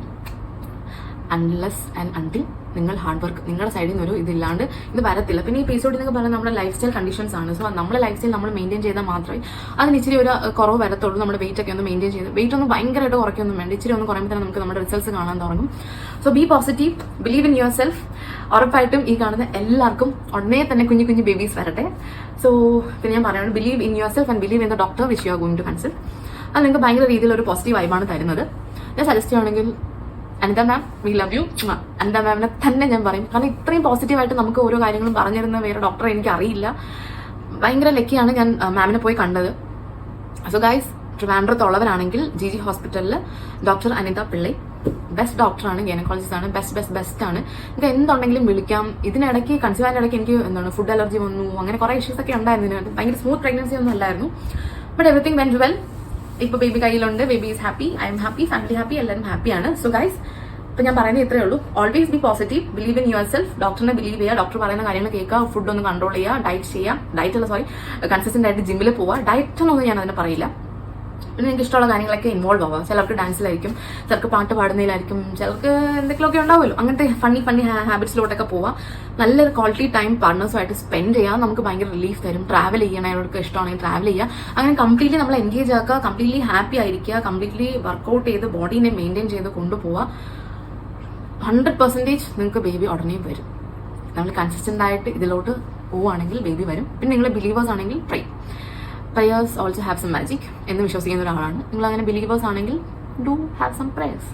അൺലെസ് ആൻഡ് അൺടിൽ നിങ്ങൾ ഹാർഡ് വർക്ക്, നിങ്ങളുടെ സൈഡിൽ നിന്നൊരു ഇതില്ലാണ്ട് ഇത് വരത്തില്ല. പിന്നെ ഈ എപ്പിസോഡിൽ എന്നൊക്കെ പറഞ്ഞാൽ നമ്മുടെ ലൈഫ് സ്റ്റൈൽ കണ്ടീഷൻസ് ആണ്. സോ നമ്മുടെ ലൈഫ് സ്റ്റൈൽ നമ്മൾ മെയിൻറ്റെയിൻ ചെയ്താൽ മാത്രമേ അതിന് ഇച്ചിരി ഒരു കുറവ് വരത്തുള്ളൂ. നമ്മുടെ വെയിറ്റ് ഒക്കെ ഒന്ന് മെയിൻറ്റെയിൻ ചെയ്ത്, വെയിറ്റ് ഒന്നും ഭയങ്കരമായിട്ട് കുറയ്ക്കൊന്നും വേണ്ട, ഇച്ചിരി ഒന്ന് കുറയുമ്പോൾ തന്നെ നമുക്ക് നമ്മുടെ റിസൾട്ട്സ് കാണാൻ തുടങ്ങും. So B positive, believe in your self. ഉറപ്പായിട്ടും ഈ കാണുന്ന എല്ലാവർക്കും ഉടനെ തന്നെ കുഞ്ഞു ബേബീസ് വരട്ടെ. സോ പിന്നെ ഞാൻ പറയുന്നത്, believe in yourself and believe in the doctor which you are going to consult. അത് നിങ്ങൾക്ക് ഭയങ്കര രീതിയിലൊരു പോസിറ്റീവ് വൈബാണ് തരുന്നത്. ഞാൻ സജസ്റ്റ് ചെയ്യുകയാണെങ്കിൽ അനിത മാം, വി ലവ് യു. അനിത മാമിനെ തന്നെ ഞാൻ പറയും. കാരണം ഇത്രയും പോസിറ്റീവായിട്ട് നമുക്ക് ഓരോ കാര്യങ്ങളും പറഞ്ഞിരുന്ന വേറെ ഡോക്ടറെ എനിക്ക് അറിയില്ല. ഭയങ്കര ലക്കിയാണ് ഞാൻ മാമിനെ പോയി കണ്ടത്. സോ ഗൈസ്, ട്രിവാൻഡ്രത്തുള്ളവരാണെങ്കിൽ GG ഹോസ്പിറ്റലിൽ ഡോക്ടർ അനിത പിള്ളൈ ബെസ്റ്റ് ഡോക്ടറാണ്, ഗൈനക്കോളജിസ്റ്റ് ആണ്, ബെസ്റ്റ് ആണ്. നിങ്ങൾക്ക് എന്തുണ്ടെങ്കിലും വിളിക്കാം. ഇതിനിടയ്ക്ക് കൺസീവാൻ്റെ ഇടയ്ക്ക് എനിക്ക് എന്താണ് ഫുഡ് അലർജി വന്നു, അങ്ങനെ കുറേ ഇഷ്യൂസ് ഒക്കെ ഉണ്ടായിരുന്നു. ഇതിനകത്ത് ഭയങ്കര സ്മൂത്ത് പ്രഗ്നൻസി ഒന്നും അല്ലായിരുന്നു. But everything went well. ഇപ്പോൾ ബേബി കയ്യിലുണ്ട്, baby is happy, I am happy, family happy, എല്ലാവരും ഹാപ്പിയാണ്. സോ ഗൈസ്, ഇപ്പൊ ഞാൻ പറയുന്നത് ഇത്രയേ ഉള്ളൂ. Always be positive, believe in your self. ഡോക്ടറിനെ ബിലീവ് ചെയ്യുക, ഡോക്ടർ പറയുന്ന കാര്യങ്ങൾ കേൾക്കുക, ഫുഡ് ഒന്ന് കൺട്രോൾ ചെയ്യുക, കൺസിസ്റ്റന്റ് ആയിട്ട് ജിമ്മിൽ പോവുക. ഡയറ്റ് ഒന്നും ഞാൻ അതിനെ പറയില്ല. പിന്നെ നിങ്ങൾക്ക് ഇഷ്ടമുള്ള കാര്യങ്ങളൊക്കെ ഇൻവോൾവ് ആവുക. ചിലർക്ക് ഡാൻസിലായിരിക്കും, ചിലർക്ക് പാട്ട് പാടുന്നതിലായിരിക്കും, ചിലർക്ക് എന്തെങ്കിലുമൊക്കെ ഉണ്ടാവുമല്ലോ. അങ്ങനത്തെ ഫണ്ണി ഹാബിറ്റ്സിലോട്ടൊക്കെ പോവുക. നല്ലൊരു ക്വാളിറ്റി ടൈം പാർട്ട്നേഴ്സുമായിട്ട് സ്പെൻഡ് ചെയ്യുക. നമുക്ക് ഭയങ്കര റിലീഫ് തരും. ട്രാവൽ ചെയ്യണവർക്ക് ഇഷ്ടമാണെങ്കിൽ ട്രാവൽ ചെയ്യുക. അങ്ങനെ കംപ്ലീറ്റ്ലി നമ്മൾ എൻഗേജ് ആക്കുക, കംപ്ലീറ്റ്ലി ഹാപ്പി ആയിരിക്കുക, കംപ്ലീറ്റ്ലി വർക്കൗട്ട് ചെയ്ത് ബോഡീനെ മെയിൻറ്റെയിൻ ചെയ്ത് കൊണ്ടുപോവുക. 100% നിങ്ങൾക്ക് ബേബി ഉടനെ വരും. നമ്മൾ കൺസിസ്റ്റന്റ് ആയിട്ട് ഇതിലോട്ട് പോവുകയാണെങ്കിൽ ബേബി വരും. പിന്നെ നിങ്ങൾ ബിലീവേഴ്സ് ആണെങ്കിൽ prayers also have some magic എന്ന് വിശ്വസിക്കുന്ന ഒരാളാണ്. നിങ്ങൾ അങ്ങനെ ബിലീവേഴ്സ് ആണെങ്കിൽ ഡു ഹാവ് സം പ്രയേഴ്സ്.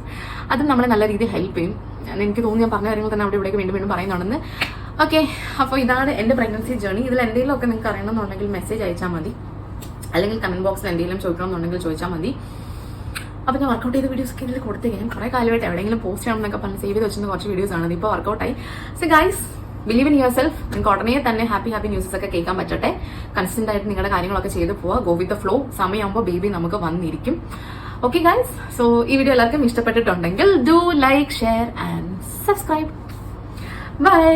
അതും നമ്മളെ നല്ല രീതിയിൽ ഹെൽപ്പ് ചെയ്യും. എനിക്ക് തോന്നി ഞാൻ പറഞ്ഞ കാര്യങ്ങൾ തന്നെ അവിടെ ഇവിടേക്ക് വീണ്ടും പറയുന്നുണ്ടെന്ന്. ഓക്കെ, അപ്പോൾ ഇതാണ് എൻ്റെ പ്രഗ്നൻസി ജേർണി. ഇതിൽ എന്തെങ്കിലുമൊക്കെ നിങ്ങൾക്ക് അറിയണമെന്നുണ്ടെങ്കിൽ മെസ്സേജ് അയച്ചാൽ മതി, അല്ലെങ്കിൽ കമന്റ് ബോക്സിൽ എന്തെങ്കിലും ചോദിക്കണമെന്നുണ്ടെങ്കിൽ ചോദിച്ചാൽ മതി. അപ്പോൾ ഞാൻ വർക്കൗട്ട് ചെയ്ത വീഡിയോസ് ഒക്കെ ഇതിൽ കൊടുത്തേക്കും. കുറേ കാലമായിട്ട് എവിടെയെങ്കിലും പോസ്റ്റ് ചെയ്യണം എന്നൊക്കെ പറഞ്ഞ് സേവ് ചെയ്ത് വെച്ചിരുന്ന കുറച്ച് വീഡിയോസ് ആണ്. ഇപ്പോൾ വർക്കൗട്ടായി. So guys, believe in yourself. നിങ്ങൾക്ക് ഉടനെ തന്നെ ഹാപ്പി ന്യൂസസ് ഒക്കെ കേൾക്കാൻ പറ്റട്ടെ. കൺസിസ്റ്റന്റ് ആയിട്ട് നിങ്ങളുടെ കാര്യങ്ങളൊക്കെ ചെയ്ത് പോവുക. Go with the flow. സമയമാകുമ്പോൾ ബേബി നമുക്ക് വന്നിരിക്കും. ഓക്കെ ഗൈസ്, സോ ഈ വീഡിയോ എല്ലാവർക്കും ഇഷ്ടപ്പെട്ടിട്ടുണ്ടെങ്കിൽ do like, share and subscribe. By.